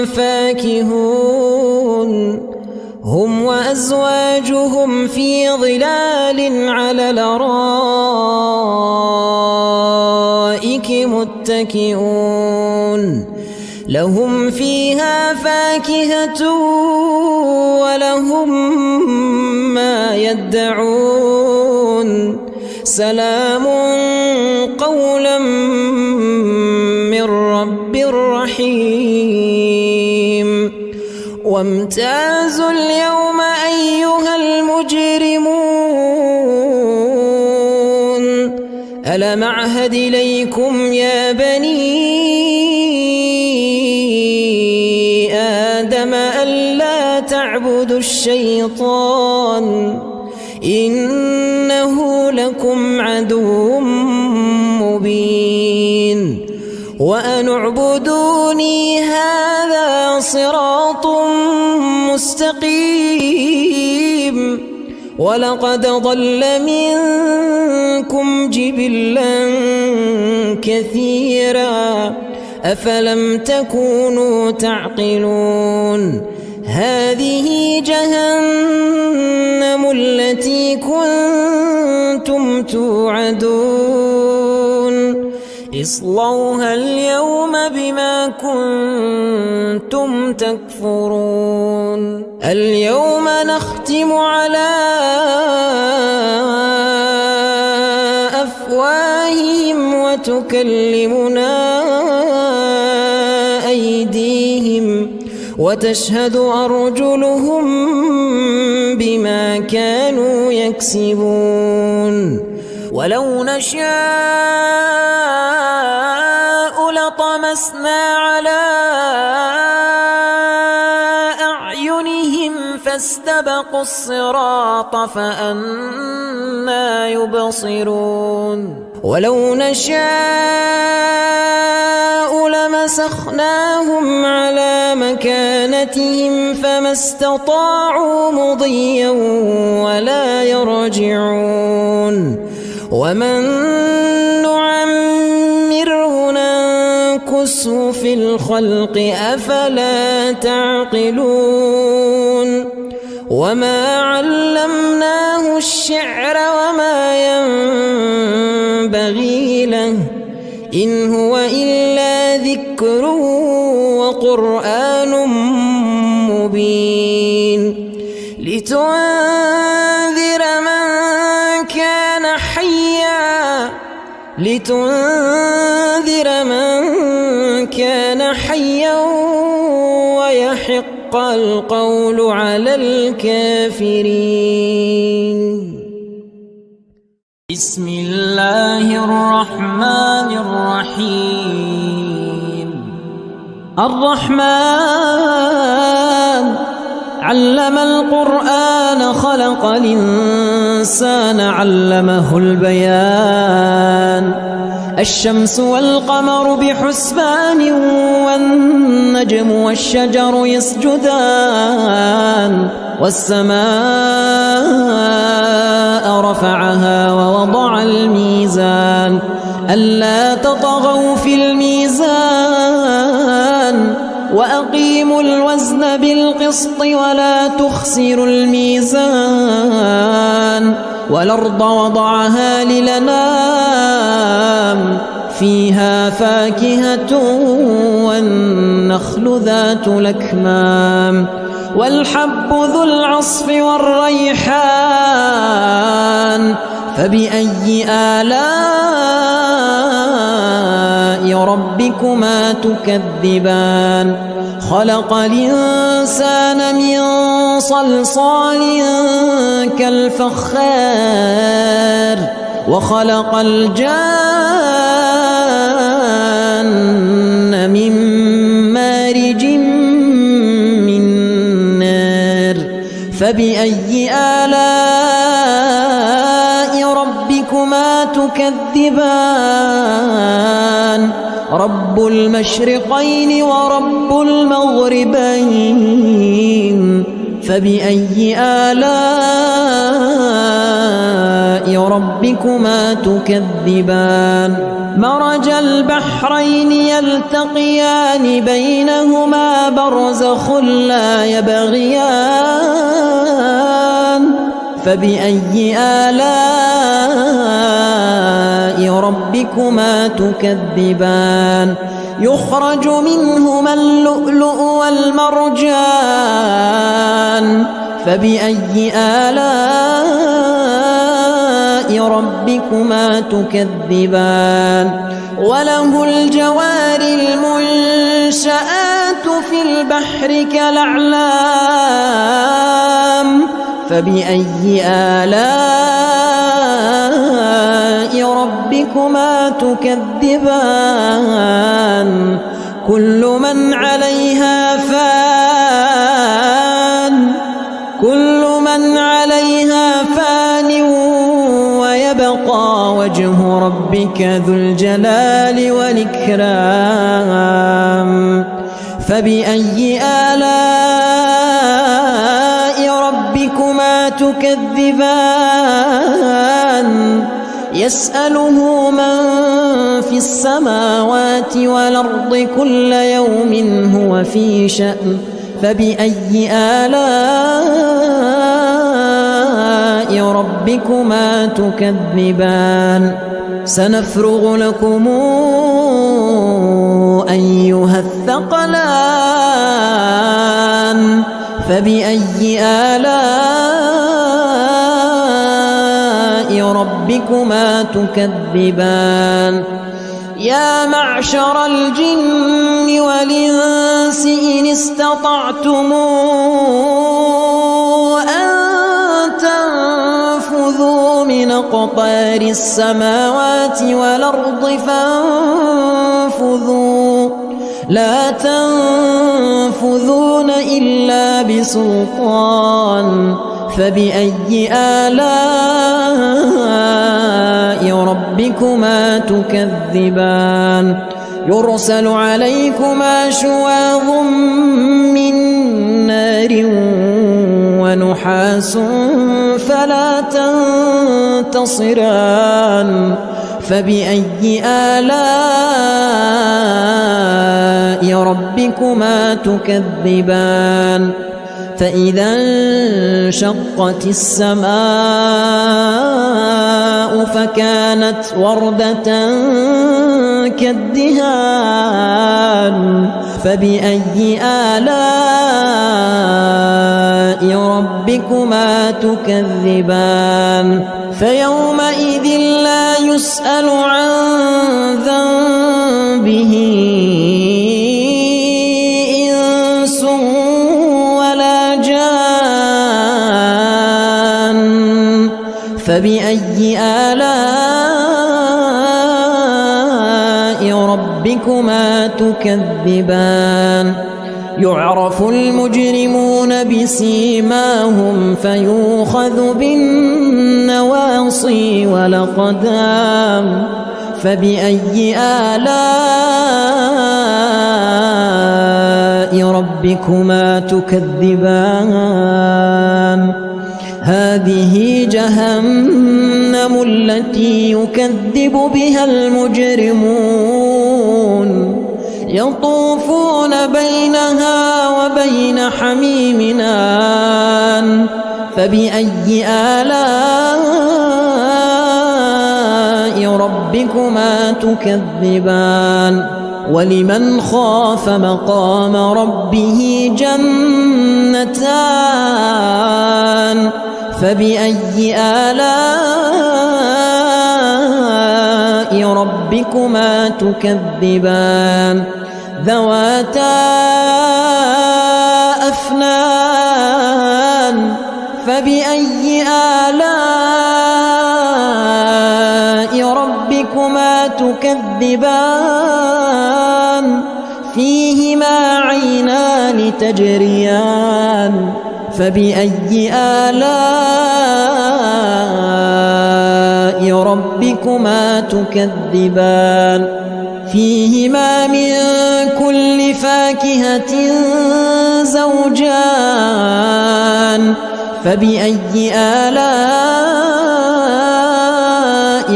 فاكهون هم وأزواجهم في ظلال على الأرائك متكئون لهم فيها فاكهة ولهم ما يدعون سلام قولا من رب رحيم وامتازوا اليوم أيها المجرمون ألم أعهد إليكم يا بني آدم ألا تعبدوا الشيطان إنه لكم عدو مبين وأن اعبدوني هذا صراط مستقيم ولقد ضل منكم جبلا كثيرا أفلم تكونوا تعقلون هذه جهنم التي كنتم توعدون اصلوها اليوم بما كنتم تكفرون اليوم نختم على أفواههم وتكلمنا أيديهم وتشهد أرجلهم بما كانوا يكسبون ولو نشاء لطمسنا على أعينهم فاستبقوا الصراط فأنى يبصرون ولو نشاء لمسخناهم على مكانتهم فما استطاعوا مضيا ولا يرجعون ومن نعمره ننكسه في الخلق أفلا تعقلون وما علمناه الشعر وما ينبغي له إن هو إلا ذكر وقرآن مبين لتنذر من كان حيا ويحق القول على الكافرين بسم الله الرحمن الرحيم الرحمن علم القرآن خلق الإنسان علمه البيان الشمس والقمر بحسبان والنجم والشجر يسجدان والسماء رفعها ووضع الميزان ألا تطغوا في الميزان وأقيموا الوزن بالقسط ولا تخسروا الميزان والأرض وضعها للأنام فيها فاكهة والنخل ذات الأكمام والحب ذو العصف والريحان فبأي آلاء ربكما تكذبان خلق الإنسان من صلصال كالفخار وخلق الجان من مارج من نار فبأي آلاء ربكما تكذبان رب المشرقين ورب المغربين فبأي آلاء ربكما تكذبان مرج البحرين يلتقيان بينهما برزخ لا يبغيان فبأي آلاء ربكما تكذبان يخرج منهما اللؤلؤ والمرجان فبأي آلاء ربكما تكذبان وله الجوار المنشآت في البحر كالأعلام فبأي آلاء ربكما تكذبان كل من عليها فان ويبقى وجه ربك ذو الجلال والإكرام فبأي آلاء ربكما تكذبان يسأله من في السماوات والأرض كل يوم هو في شأن فبأي آلاء ربكما تكذبان سنفرغ لكم أيها الثقلان فبأي آلاء ربكما تكذبان يا معشر الجن والإنس إن استطعتم أن تنفذوا من أقطار السماوات والأرض فانفذوا لا تنفذون إلا بسلطان فبأي آلاء ربكما تكذبان يرسل عليكما شواظ من نار ونحاس فلا تنتصران فبأي آلاء ربكما تكذبان فإذا انشقت السماء فكانت وردة كالدهان فبأي آلاء ربكما تكذبان فيومئذ لا يسأل عن ذنبه إنس ولا جان فبأي آلاء ربكما تكذبان يعرف المجرمون بسيماهم فيؤخذ بالنواصي والأقدام فبأي آلاء ربكما تكذبان هذه جهنم التي يكذب بها المجرمون يطوفون بينها وبين حميم آن فبأي آلاء ربكما تكذبان ولمن خاف مقام ربه جنتان فبأي آلاء ربكما تكذبان ذواتا أفنان فبأي آلاء ربكما تكذبان فيهما عينان تجريان فبأي آلاء ربكما تكذبان فيهما من كل فاكهة زوجان فبأي آلاء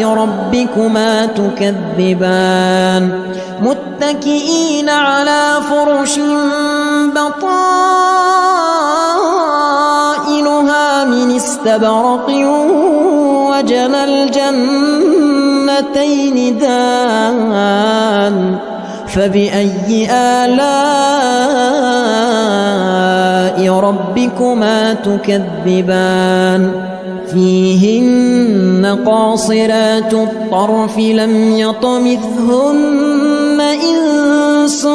ربكما تكذبان متكئين على فرش بطائنها من استبرق وجنى الجنتين دان فبأي آلاء ربكما تكذبان فيهن قاصرات الطرف لم يطمثهن إنس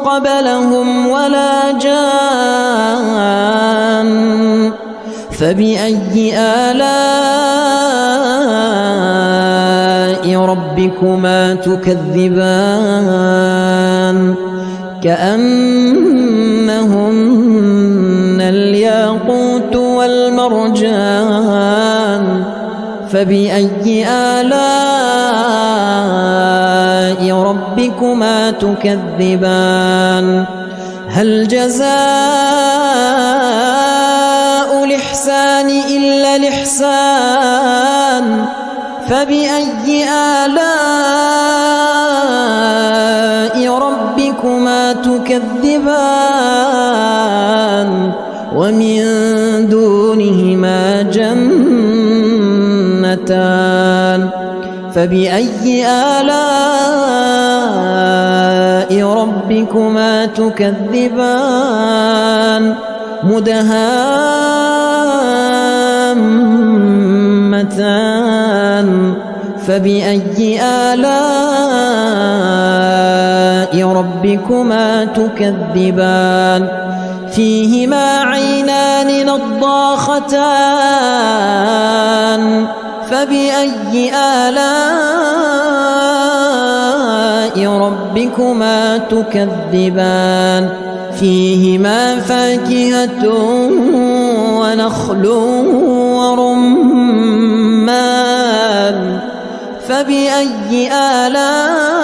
قبلهم ولا جان فبأي آلاء ربكما تكذبان كأنهن الياقوت والمرجان فبأي آلاء ربكما تكذبان هل جزاء الإحسان إلا الإحسان فبأي آلاء ربكما تكذبان ومن دونهما جنتان فبأي آلاء ربكما تكذبان مدهامتان فبأي آلاء ربكما تكذبان فيهما عينان نضاختان فبأي آلاء ربكما تكذبان فيهما فاكهة ونخل ورمان فبأي آلاء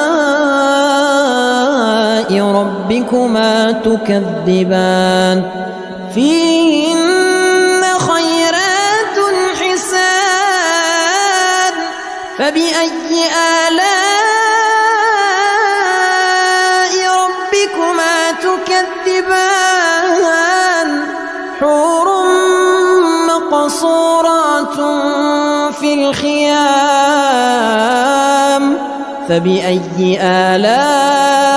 ربكما تكذبان فيهن خيرات حسان فبأي آلاء ربكما تكذبان حور مقصورات في الخيام فبأي آلاء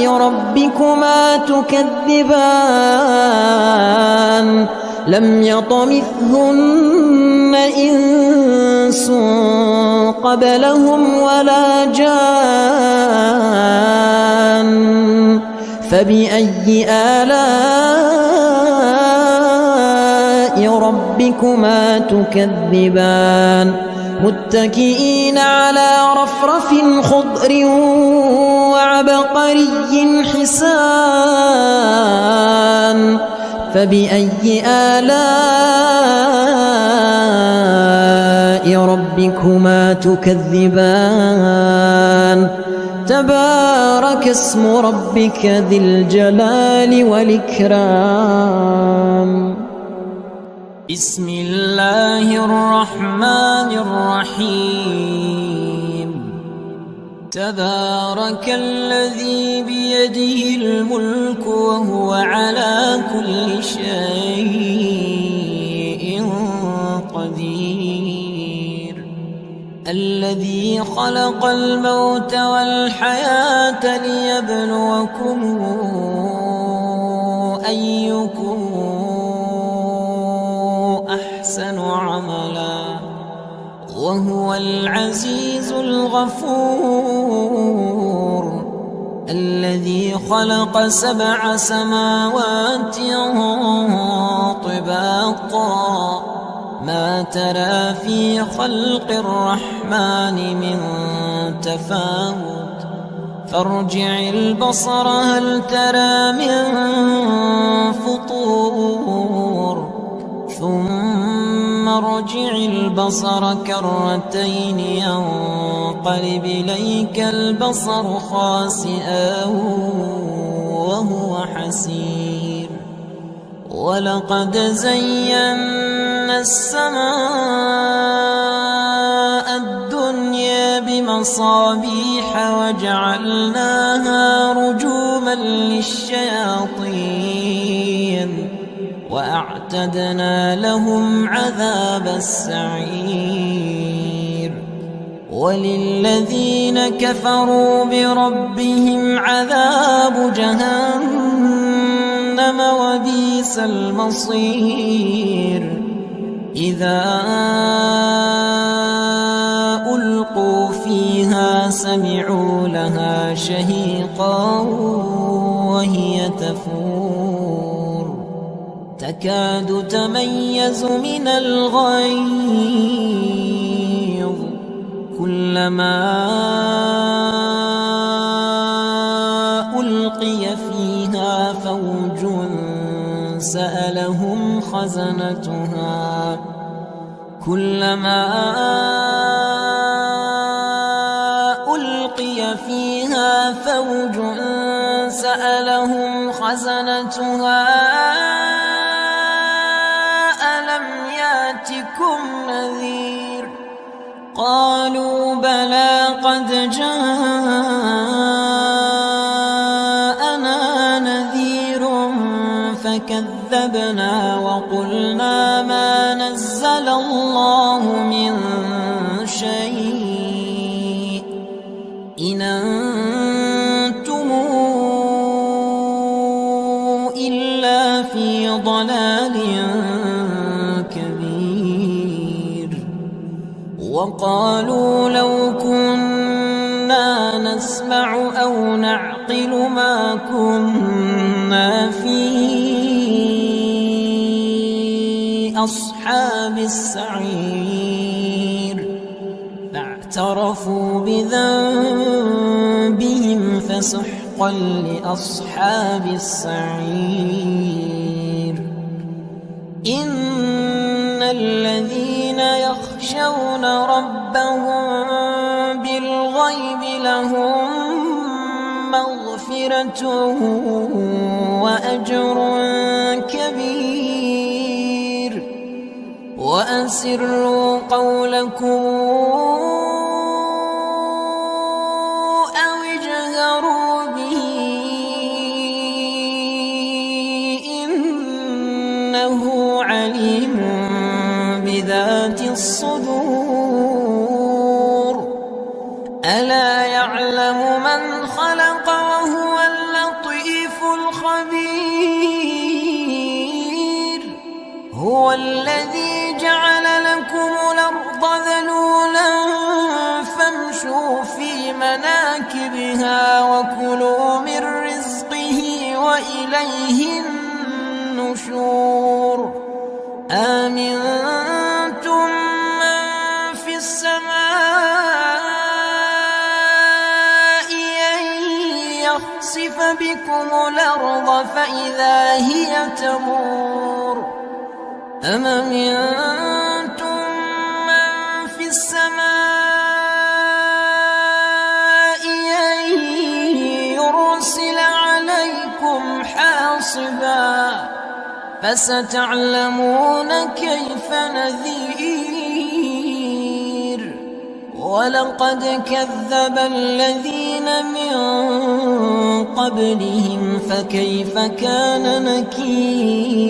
ربكما تكذبان لم يطمثهن إنس قبلهم ولا جان فبأي آلاء ربكما تكذبان متكئين على رفرف خضر وعبقري عري حسان فبأي آلاء ربكما تكذبان تبارك اسم ربك ذي الجلال والإكرام
بسم الله الرحمن الرحيم تبارك الذي بيده الملك وهو على كل شيء قدير الذي خلق الموت والحياة ليبلوكم أيكم أحسن عملا وهو العزيز الغفور الذي خلق 7 سماوات طباقا ما ترى في خلق الرحمن من تفاوت فارجع البصر هل ترى من فطور ثم ارجع البصر كرتين ينقلب إليك البصر خاسئا وهو حسير ولقد زينا السماء الدنيا بمصابيح وجعلناها رجوما للشياطين وأعتدنا لهم عذاب السعير وللذين كفروا بربهم عذاب جهنم وبئس المصير إذا ألقوا فيها سمعوا لها شهيقا وهي تفور تكاد تميز من الغيظ كلما ألقي فيها فوج سألهم خزنتها كلما ألقي فيها فوج سألهم خزنتها ألم ياتكم نذير قالوا بلى قد جاءنا نذير فكذبنا وقلنا ما نزل الله من شيء إن أنتم إلا في ضلال كبير وقالوا لو كنا نسمع أو نعقل ما كنا في أصحاب السعير فاعترفوا بذنبهم فسحقا لأصحاب السعير إن الذين يخشون ربهم بالغيب لهم مغفرة وأجر كبير وأسروا قولكم أو اجهروا به إنه عليم بذات الصدور ألا يعلم من خلق وهو اللطيف الخبير هو الذي جعل لكم الأرض ذلولا فامشوا في مناكبها وكلوا من رزقه وإليه النشور أمنتم من في السماء أن يخسف بكم الأرض فإذا هي تمور أم أمنتم من في السماء أن يرسل عليكم حاصبا فستعلمون كيف نذير ولقد كذب الذين من قبلهم فكيف كان نكير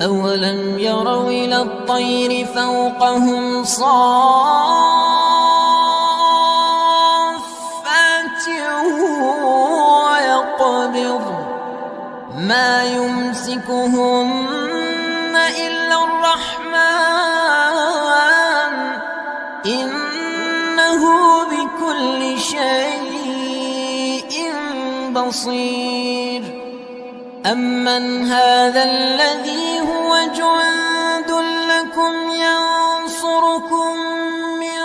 أولم يروا إلى الطير فوقهم صافات ويقبض ما يمسكهن إلا الرحمن إنه بكل شيء بصير أمن هذا الذي هو جند لكم ينصركم من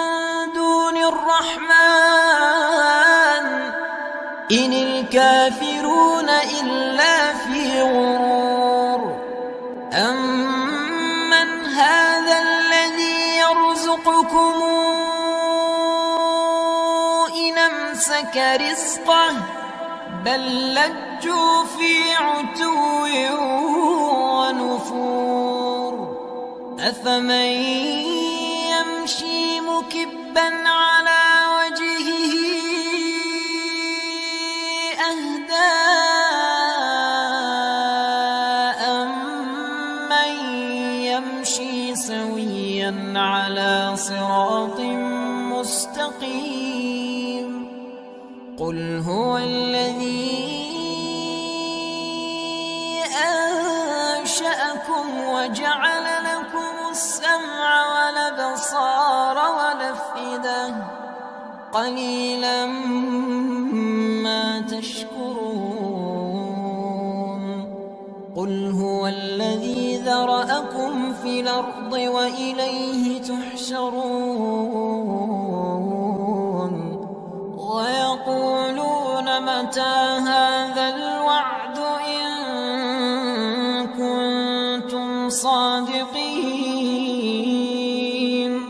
دون الرحمن إن الكافرون إلا في غرور أمن هذا الذي يرزقكم إن أمسك رزقه بل لجوا في عتو ونفور أفمن يمشي مكبا على وجهه أهدى أمن يمشي سويا على صراط مستقيم قل هو الذي أنشأكم وجعل لكم السمع والأبصار والأفئدة قليلا ما تشكرون قل هو الذي ذرأكم في الأرض وإليه تحشرون ويقولون متى هذا الوعد إن كنتم صادقين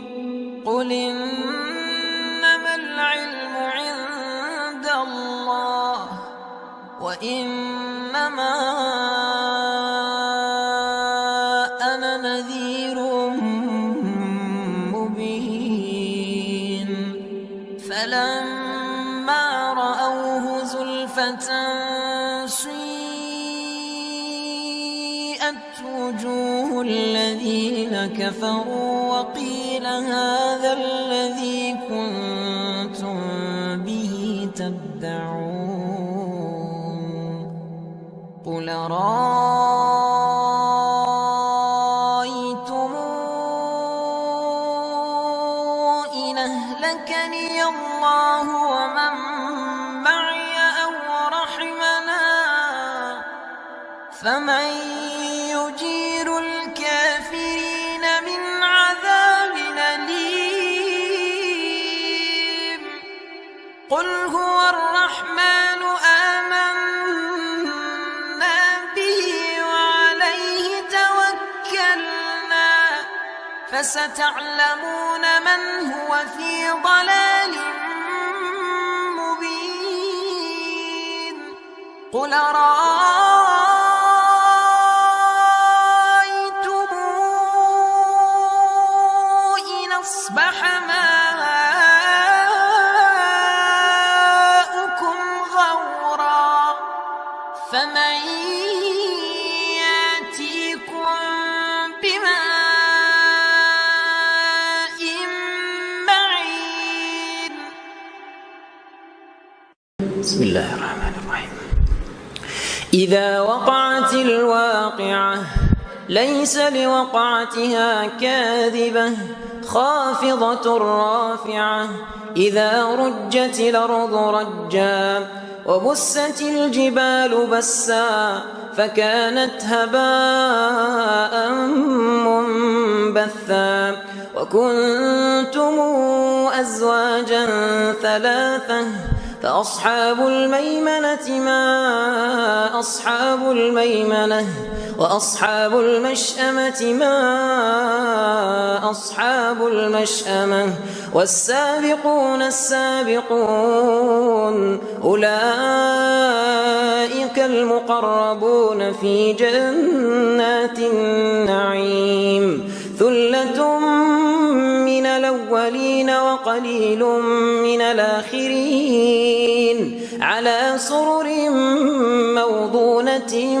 قل إنما العلم عند الله وإنما أنا نذير مبين فلما رأوه زلفة سيئت وجوه الذين كفروا وقيل هذا الذي كنتم به تدعون قل رأيتم إن أهلكني الله ومن معي أو رحمنا فمن يجير الكافرين من عذاب أليم قل هو الرحمن آمنا به وعليه توكلنا فستعلمون من هو في ضلال مبين قل رأيتم إن أصبح ماؤكم غورا فمن يأتيكم بماء معين
بسم الله الرحمن الرحيم إذا وقعت الواقعة ليس لوقعتها كاذبة خافضة رافعة إذا رجت الأرض رجا وبست الجبال بسا فكانت هباء منبثا وكنتم أزواجا ثلاثة فأصحاب الميمنة ما أصحاب الميمنة وأصحاب المشأمة ما أصحاب المشأمة والسابقون السابقون أولئك المقربون في جنات النعيم ثلة من الأولين وقليل من الآخرين على سرر موضونة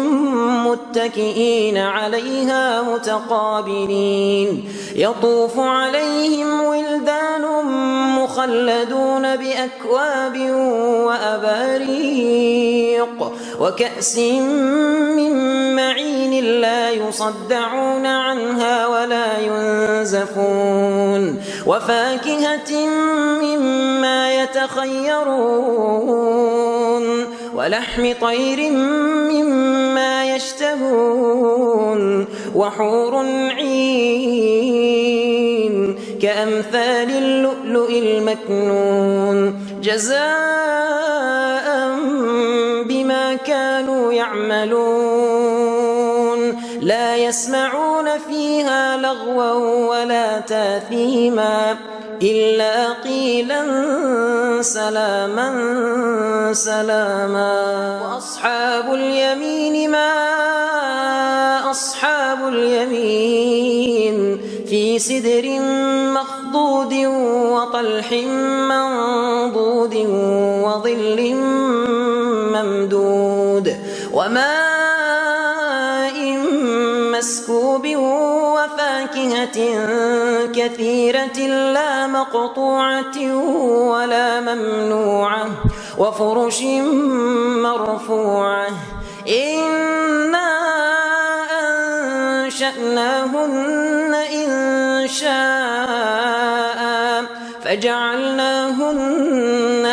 متكئين عليها متقابلين يطوف عليهم ولدان مخلدون بأكواب وأباريق وكأس من معين لا يصدعون عنها ولا ينزفون وفاكهة مما يتخيرون ولحم طير مما يشتهون وحور عين كأمثال اللؤلؤ المكنون جزاء بما كانوا يعملون لا يسمعون فيها لغوا ولا تاثيما إلا قيلا سلاما سلاما وأصحاب اليمين ما أصحاب اليمين في سدر مخضود وطلح منضود وظل ممدود وماء مسكوب وفاكهة كثيرة لا مقطوعة ولا ممنوعة وفرش مرفوعة إنا أنشأناهن إنشاء فجعلناهن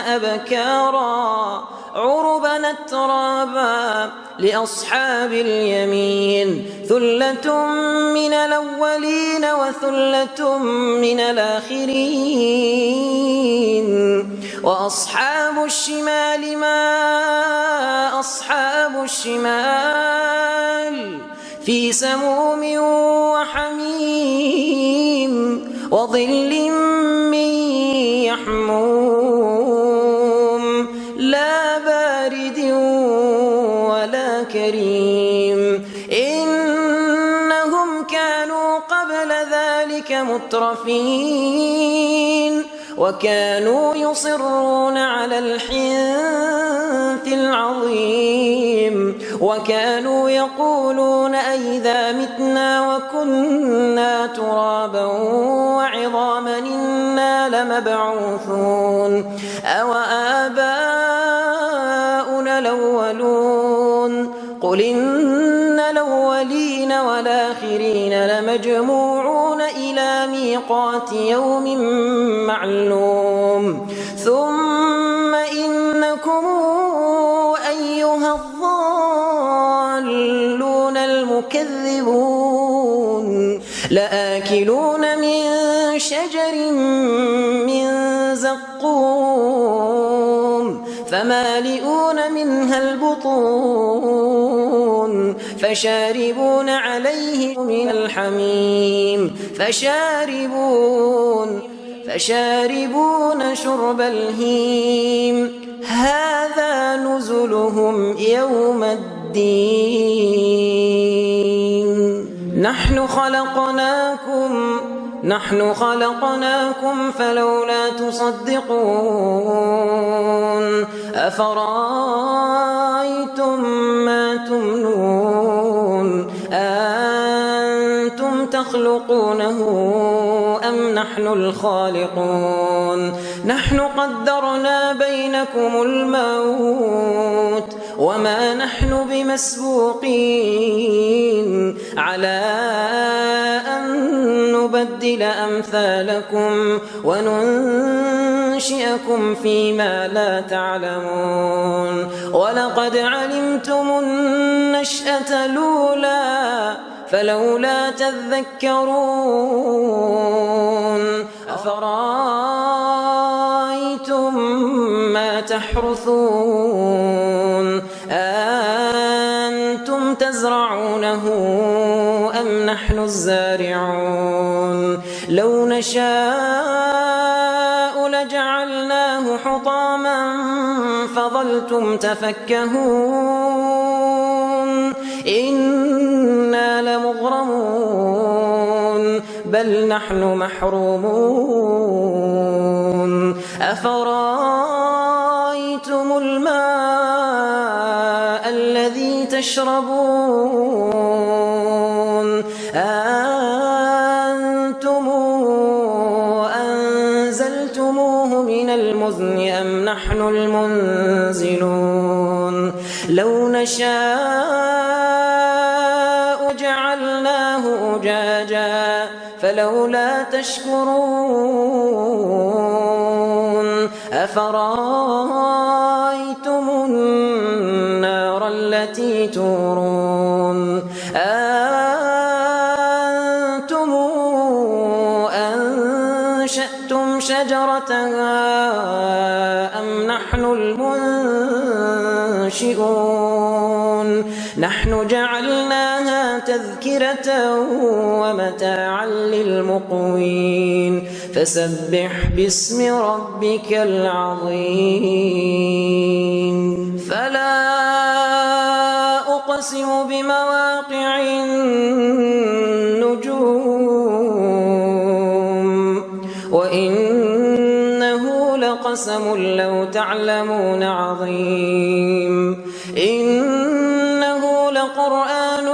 أبكارا عربا أترابا لأصحاب اليمين ثلة من الأولين وثلة من الآخرين وأصحاب الشمال ما أصحاب الشمال في سموم وحميم وظل من يحموم لا بارد ولا كريم إنهم كانوا قبل ذلك مترفين وكانوا يصرون على الحنث العظيم وكانوا يقولون أئذا متنا وكنا ترابا وعظاما إنا لمبعوثون أو آباؤنا الأولون قل إن الأولين والآخرين لمجموعون إلى ميقات يوم معلوم ثم إنكم أيها الضالون المكذبون لآكلون من شجر من زقوم فمالئون منها البطون فشاربون عليه من الحميم فشاربون شرب الهيم هذا نزلهم يوم الدين نحن خلقناكم فلولا تصدقون أفرأيتم ما تمنون أنتم تخلقونه أم نحن الخالقون نحن قدرنا بينكم الموت وما نحن بمسبوقين على أن نبدل أمثالكم وننشئكم فيما لا تعلمون ولقد علمتم النشأة الأولى فلولا تذكرون أفرأيتم أَفَرَأَيْتُم مَّا تَحْرُثُونَ أَأَنتُمْ تَزْرَعُونَهُ أَمْ نَحْنُ الزَّارِعُونَ لَوْ نَشَاءُ لَجَعَلْنَاهُ حُطَامًا فَظَلْتُمْ تَفَكَّهُونَ إِنَّا لَمُغْرَمُونَ بَلْ نَحْنُ مَحْرُومُونَ أَفَرَأَيْتُمُ الْمَاءَ الَّذِي تَشْرَبُونَ أَأَنتُمْ أَنزَلْتُمُوهُ مِنَ الْمُزْنِ أَمْ نَحْنُ الْمُنزِلُونَ لَوْ نَشَاءُ جَعَلْنَاهُ أُجَاجًا فَلَوْلَا تَشْكُرُونَ أَفَرَأَيْتُمُ النَّارَ الَّتِي تُورُونَ أَأَنتُمْ أَنشَأْتُمْ شَجَرَتَهَا أَمْ نَحْنُ الْمُنشِئُونَ نَحْنُ جَعَلْنَاهَا تَذْكِرَةً وَمَتَاعًا لِلْمُقْوِينَ فَسَبِّحْ بِاسْمِ رَبِّكَ الْعَظِيمِ فَلَا أُقْسِمُ بِمَوَاقِعِ النُّجُومِ وَإِنَّهُ لَقَسَمٌ لَّوْ تَعْلَمُونَ عَظِيمٌ إِنَّهُ لَقُرْآنٌ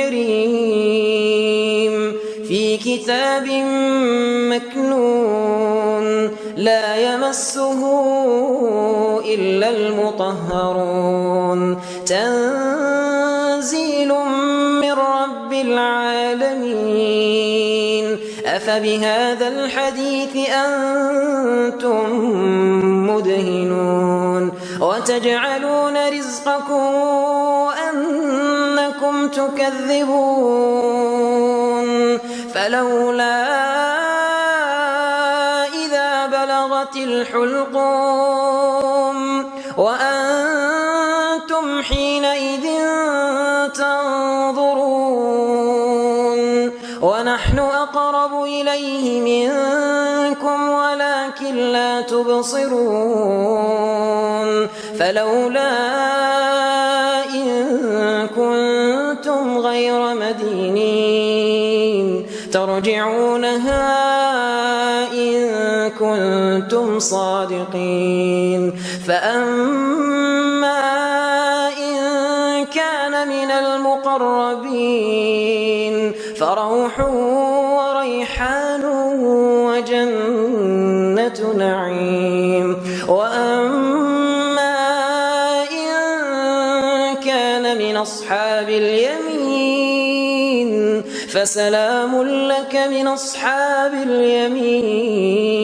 كريم في كتاب مكنون لا يمسه إلا المطهرون تنزيل من رب العالمين أفبهذا الحديث أنتم مدهنون وتجعلون رزقكم أنكم تكذبون فلولا إذا بلغت الحلقوم وأنتم حينئذ تنظرون ونحن أقرب إليه منكم ولكن لا تبصرون فلولا إن كنتم غير مدينين ترجعونها إن كنتم صادقين فأما إن كان من المقربين فروح وريحان وجنة نعيم وأما إن كان من أصحاب اليمين فسلام لك من أصحاب اليمين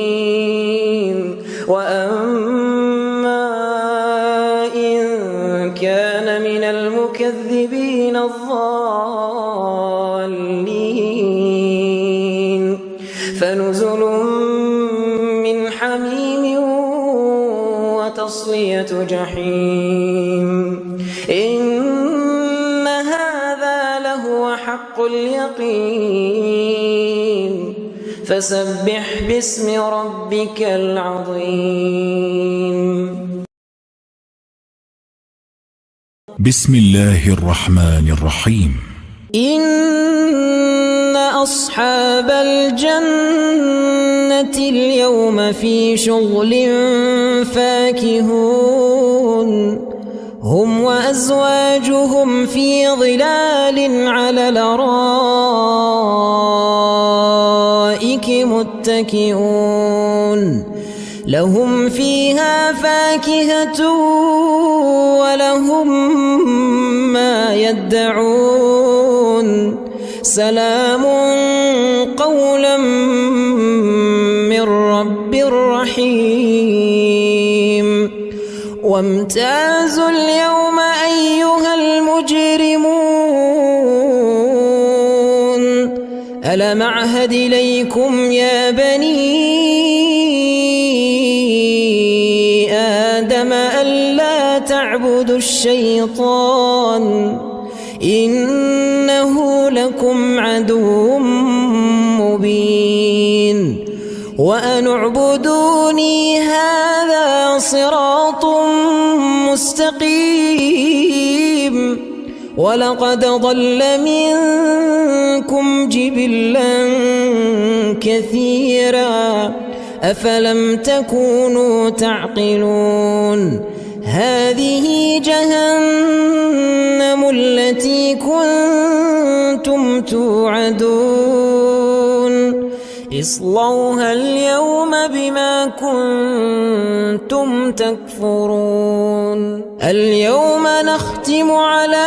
وأما إن كان من المكذبين الضالين فنزل من حميم وتصلية جحيم إن هذا لهو حق اليقين فسبح باسم ربك العظيم
بسم الله الرحمن الرحيم
إن أصحاب الجنة اليوم في شغل فاكهون هم وأزواجهم في ظلال على الأرائك متكئون لهم فيها فاكهة ولهم ما يدعون سلام قولا من رب رحيم وامتازوا اليوم أيها المجرمون ألم أعهد إليكم يا بني
ألا تعبدوا الشيطان إنه لكم عدو مبين وأن اعبدوني هذا صراط مستقيم ولقد ضل منكم جبلا كثيرا أفلم تكونوا تعقلون هذه جهنم التي كنتم توعدون اصلوها اليوم بما كنتم تكفرون اليوم نختم على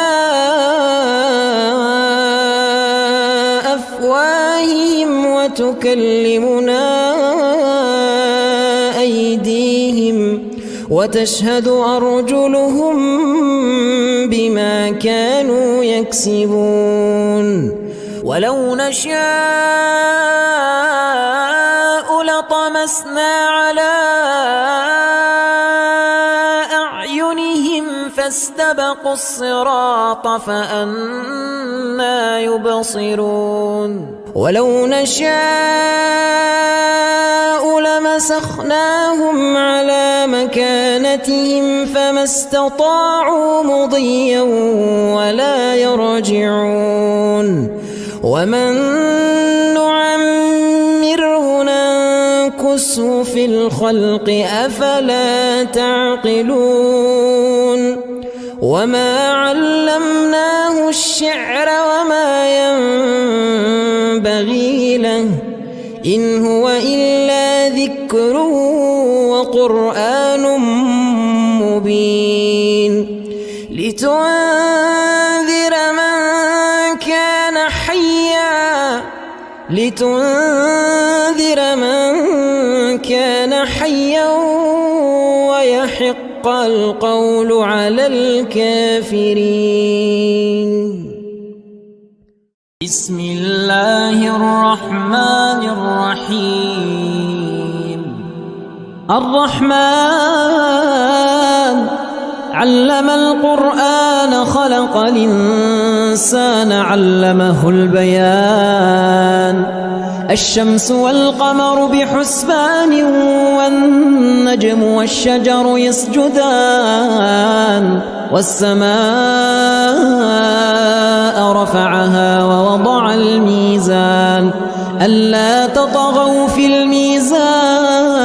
أفواههم وتكلمنا أيديهم وتشهد أرجلهم بما كانوا يكسبون ولو نشاء لطمسنا على أعينهم فاستبقوا الصراط فأنى يبصرون ولو نشاء لمسخناهم على مكانتهم فما استطاعوا مضيا ولا يرجعون ومن نعمره ننكسه في الخلق أفلا تعقلون وما علمناه الشعر وما ينبغي له إن هو إلا ذكر وقرآن مبين لتنذر من كان حيا ويحق القول على الكافرين
بسم الله الرحمن الرحيم
الرحمن علم القرآن خلق الإنسان علمه البيان الشمس والقمر بحسبان والنجم والشجر يسجدان والسماء رفعها ووضع الميزان ألا تطغوا في الميزان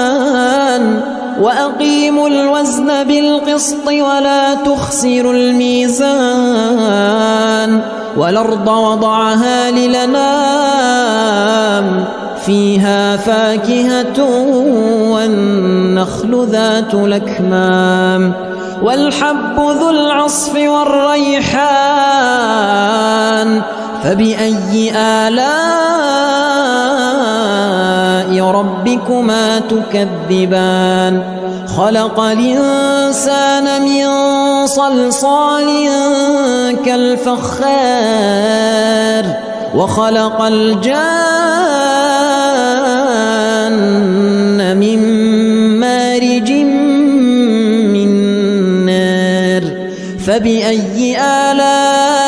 وأقيموا الوزن بالقسط ولا تخسروا الميزان والأرض وضعها للأنام فيها فاكهة والنخل ذات الأكمام والحب ذو العصف والريحان فبأي آلاء ربكما تكذبان خلق الإنسان من صلصال كالفخار وخلق الجان من مارج من نار فبأي آلاء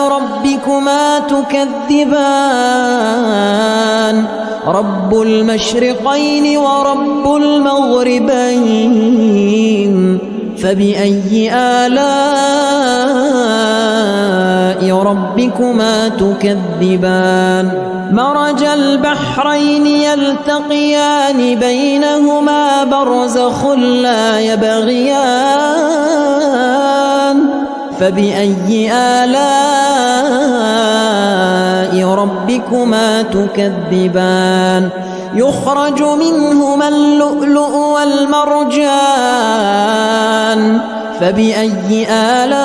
ربكما تكذبان رب المشرقين ورب المغربين فبأي آلاء ربكما تكذبان مرج البحرين يلتقيان بينهما برزخ لا يبغيان فبأي آلاء ربكما تكذبان يخرج منهما اللؤلؤ والمرجان فبأي آلاء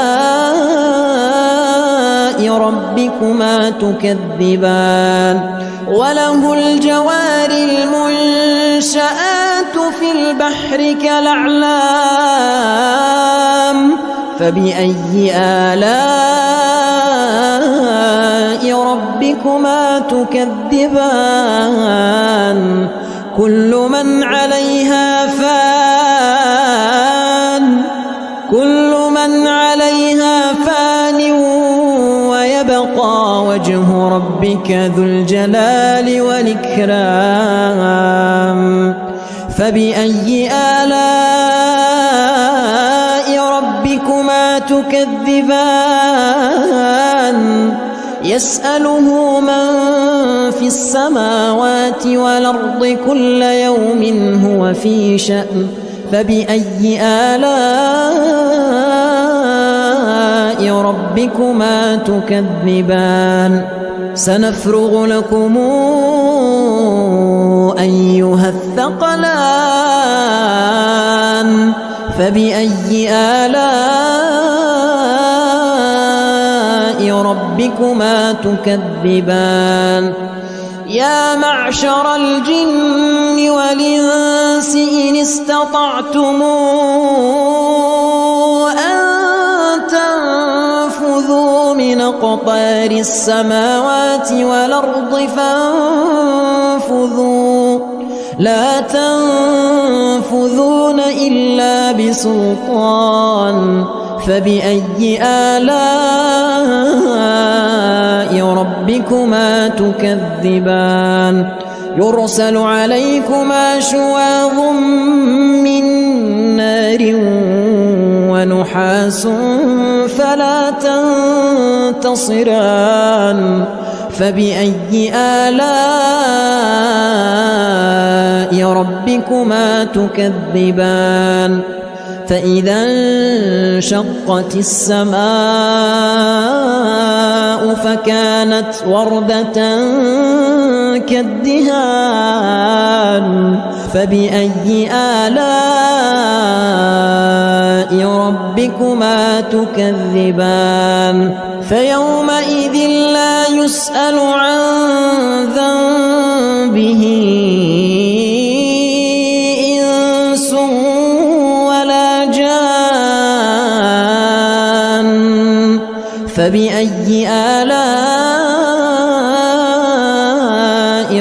ربكما تكذبان وله الجوار المنشآت في البحر كالأعلام فبأي آلاء ربكما تكذبان كل من عليها فان
ربك ذو الجلال والإكرام فبأي آلاء ربكما تكذبان يسأله من في السماوات والأرض كل يوم هو في شأن فبأي آلاء ربكما تكذبان سنفرغ لكم أيها الثقلان فبأي آلاء ربكما تكذبان يا معشر الجن والإنس إن استطعتم أن تنفذوا من أقطار السماوات والأرض فانفذوا لا تنفذون إلا بسلطان فبأي آلاء ربكما تكذبان يرسل عليكما شواظ من نار ونحاس فلا تنتصران فبأي آلاء ربكما تكذبان فإذا انشقت السماء فكانت وردة كالدهان فبأي آلاء ربكما تكذبان فيومئذ لا يسأل عن ذنبه إنس ولا جان فبأي آلاء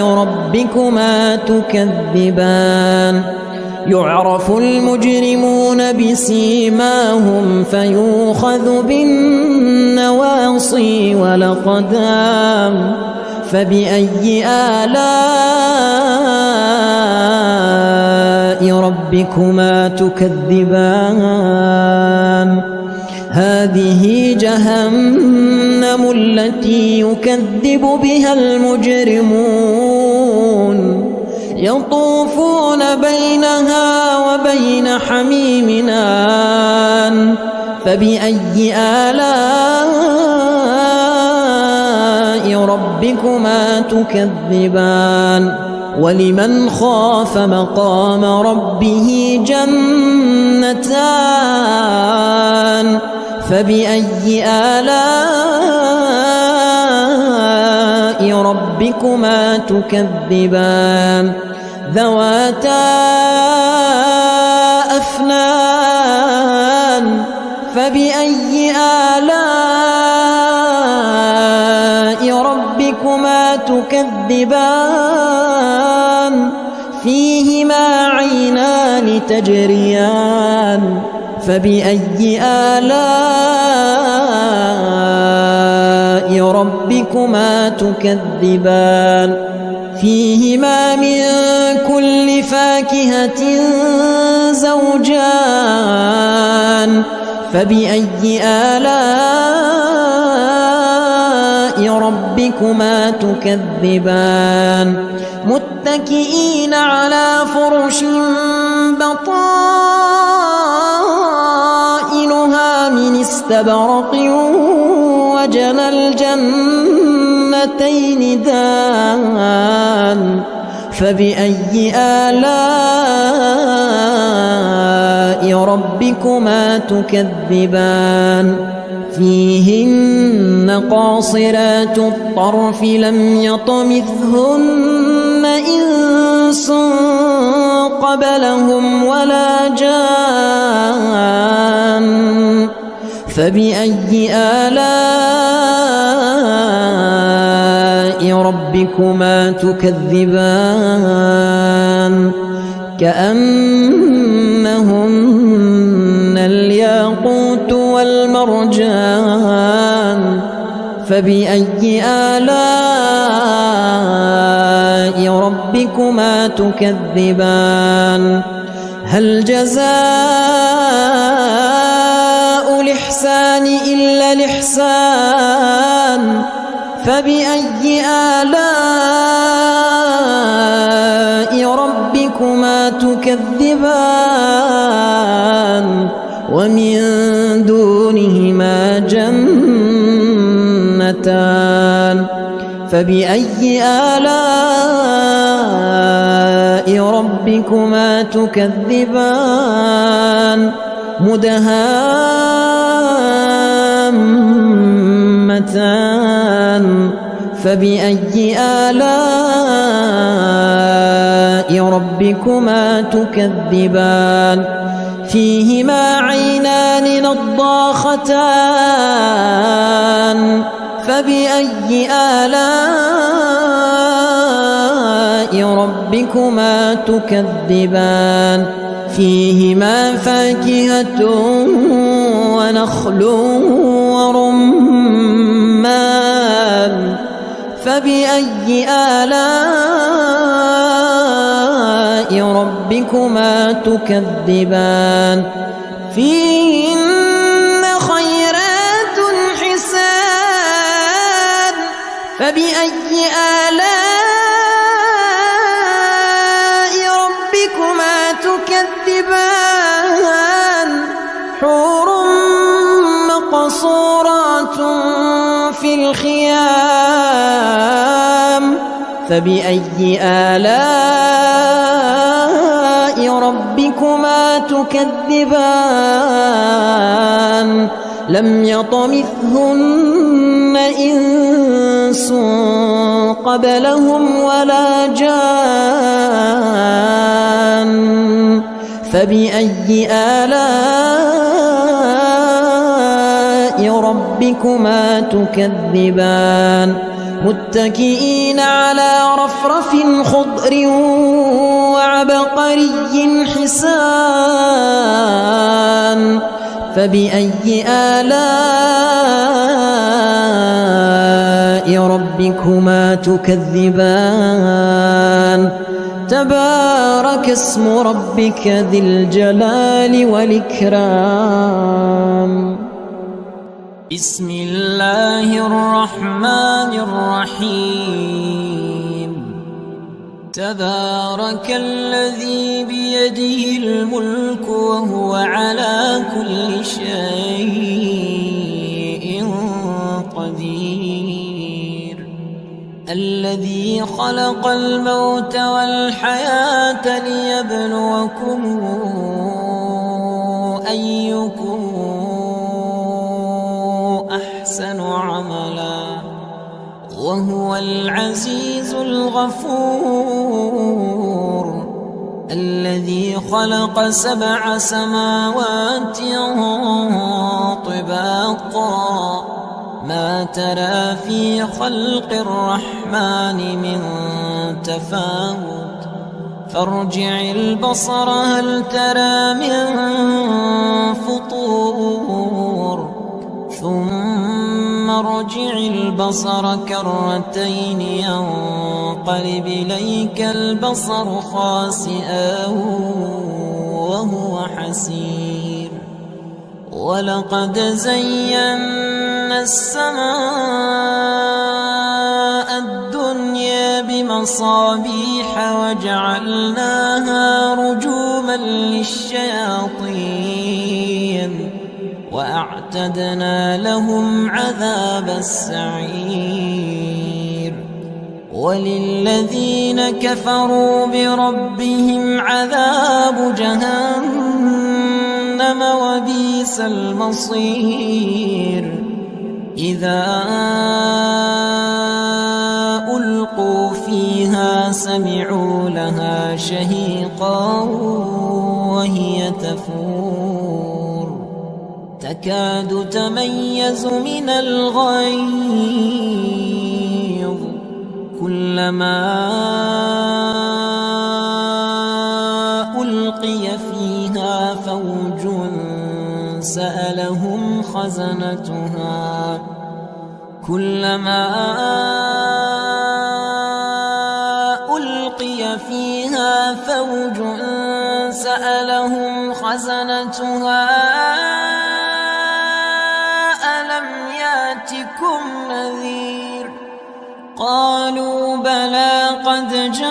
ربكما تكذبان يعرف المجرمون بسيماهم فيؤخذ بالنواصي والأقدام فبأي آلاء ربكما تكذبان هذه جهنم التي يكذب بها المجرمون يطوفون بينها وبين حميم آن فبأي آلاء ربكما تكذبان ولمن خاف مقام ربه جنتان فبأي آلاء ربكما تكذبان ذواتا أفنان فبأي آلاء ربكما تكذبان فيهما عينان تجريان فبأي آلاء ربكما تكذبان فيهما من كل فاكهة زوجان فبأي آلاء ربكما تكذبان متكئين على فرش بطائنها من استبرق وجنى الجنتين دان فبأي آلاء ربكما تكذبان فيهن قاصرات الطرف لم يطمثهن إنس قبلهم ولا جان فبأي آلاء ربكما تكذبان كأنهن الياقوت والمرجان فبأي آلاء تكذبان هل جزاء الإحسان إلا الإحسان فبأي آلاء ربكما تكذبان ومن دونهما جنتان فبأي آلاء ربكما تكذبان مدهامتان فبأي آلاء ربكما تكذبان فيهما عينان نضاختان فبأي آلاء ربكما تكذبان فيهما فاكهة ونخل ورمان فبأي آلاء ربكما تكذبان فيهن خيرات حسان فبأي آلاء ربكما تكذبان حور مقصورات في الخيام فبأي آلاء ربكما تكذبان لم يطمثهن إنس قبلهم ولا جان فبأي آلاء ربكما تكذبان متكئين على رفرف خضر وعبقري حسان فبأي آلاء ربكما تكذبان تبارك اسم ربك ذي الجلال والإكرام
بسم الله الرحمن الرحيم تبارك الذي بيده الملك وهو على كل شيء قدير الذي خلق الموت والحياة ليبلوكم أيكم أحسن عملا وهو العزيز الغفور الذي خلق 7 سماوات طباقا ما ترى في خلق الرحمن من تفاوت فارجع البصر هل ترى من فطور ثم ارجع البصر كرتين ينقلب إليك البصر خاسئا وهو حسير ولقد زينا السماء الدنيا بمصابيح وجعلناها رجوما للشياطين وأعتدنا لهم عذاب السعير وللذين كفروا بربهم عذاب جهنم وبئس المصير إذا ألقوا فيها سمعوا لها شهيقا وهي تفور تكاد تميز من الغيظ كلما ألقي فيها فوج سألهم خزنتها كلما ألقي فيها فوج سألهم خزنتها ألم ياتكم نذير قالوا بلى قد جاءنا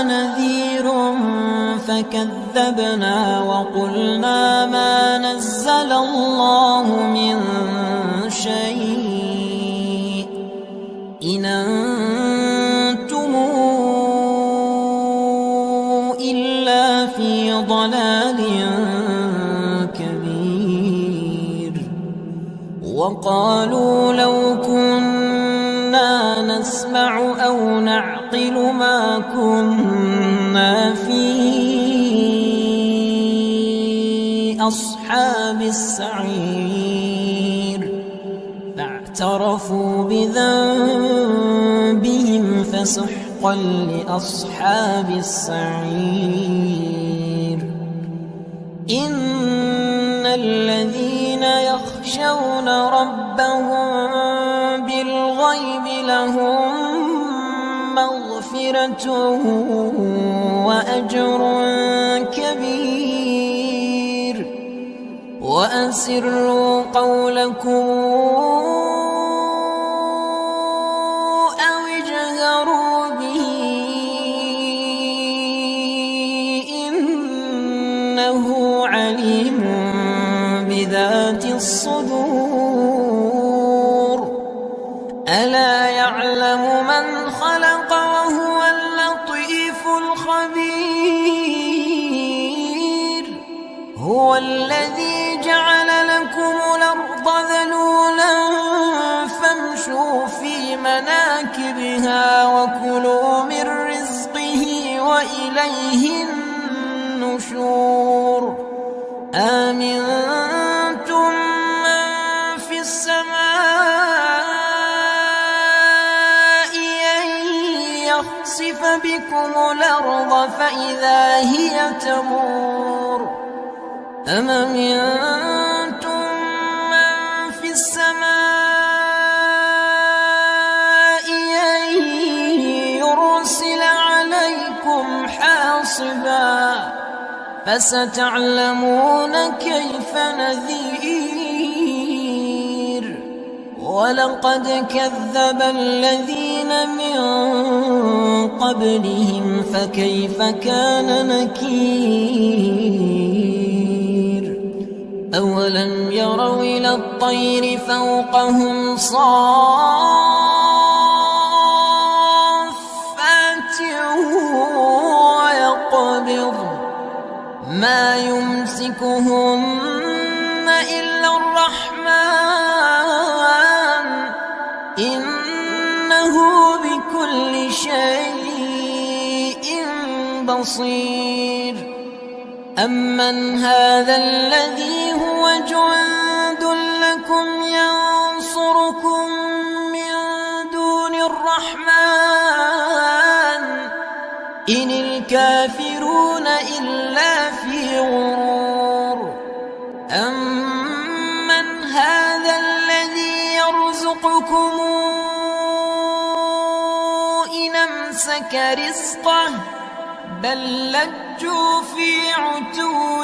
نذير فكذبنا وقلنا ما نزل الله من شيء إن أنتم إلا في ضلال كبير وقالوا لو كنا نسمع أو نعقل ما كنا في أصحاب السعير فاعترفوا بذنبهم فسحقا لأصحاب السعير إن الذين يخشون ربهم بالغيب لهم مغفرة وأجر كبير وأسروا قولكم أو اجهروا به إنه عليم بذات الصدور ألا يعلم من خلق وهو اللطيف الخبير هو الذي جعل لكم الأرض ذلولا فامشوا في مناكبها وكلوا من رزقه وإليه النشور آمنتم من في السماء أن يخسف بكم الأرض فإذا هي تمور أم أمنتم من في السماء أن يرسل عليكم حاصبا فستعلمون كيف نذير ولقد كذب الذين من قبلهم فكيف كان نكير أولم يروا إلى الطير فوقهم صافات ويقبض ما يمسكهن إلا الرحمن إنه بكل شيء بصير أمن هذا الذي هو جند لكم ينصركم من دون الرحمن إن الكافرون إلا في غرور أمن هذا الذي يرزقكم إن أمسك رزقه بل لجوا في عتو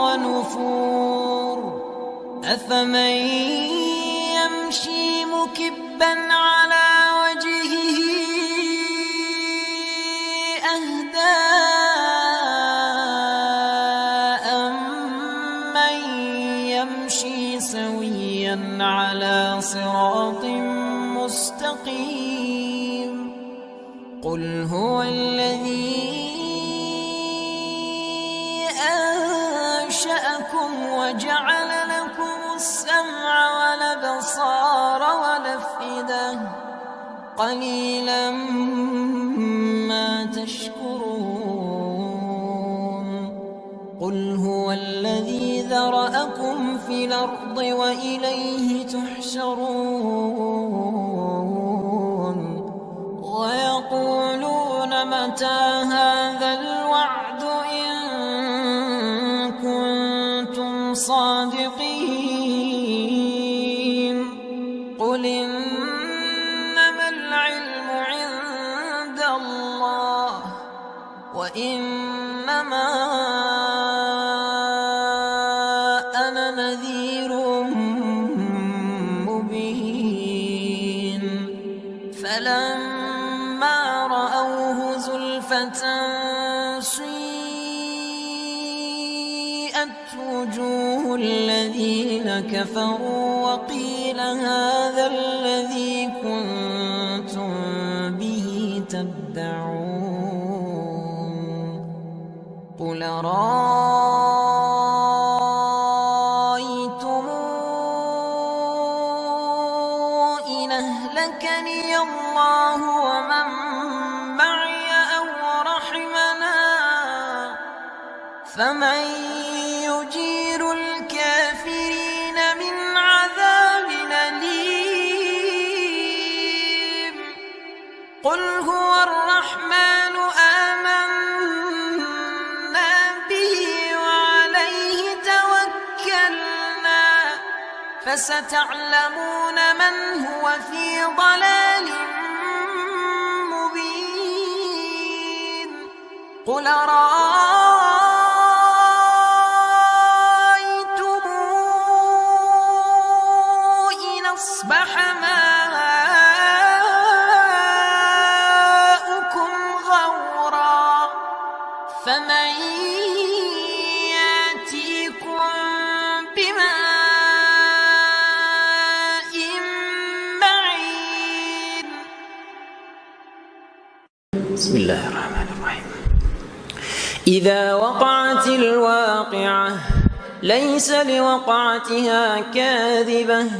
ونفور أفمن يمشي مكبا على وجهه أهدى أمن يمشي سويا على صراط مستقيم قل هو الذي أنشأكم وجعل لكم السمع والأبصار والأفئدة قليلا ما تشكرون قل هو الذي ذرأكم في الأرض وإليه تحشرون ويقولون متى هذا الوعد إن كنتم صادقين قل إنما العلم عند وإنما أنا نذير مبين فلما رأوه زلفة سيئت وجوه الذين كفروا وقيل هذا الذي كنتم به تدعون قل رأيتم إن أهلكني الله ومن معي أو رحمنا فمن يجير الكافرين من عذاب أليم قل هو الرحمن آمنا به وعليه توكلنا فستعلمون من هو في ضلال مبين قل رأيتم إن أصبح ماؤكم غورا فمن يأتيكم بماء معين.
بسم الله الرحمن الرحيم. إذا وقعت الواقعة ليس لوقعتها كاذبة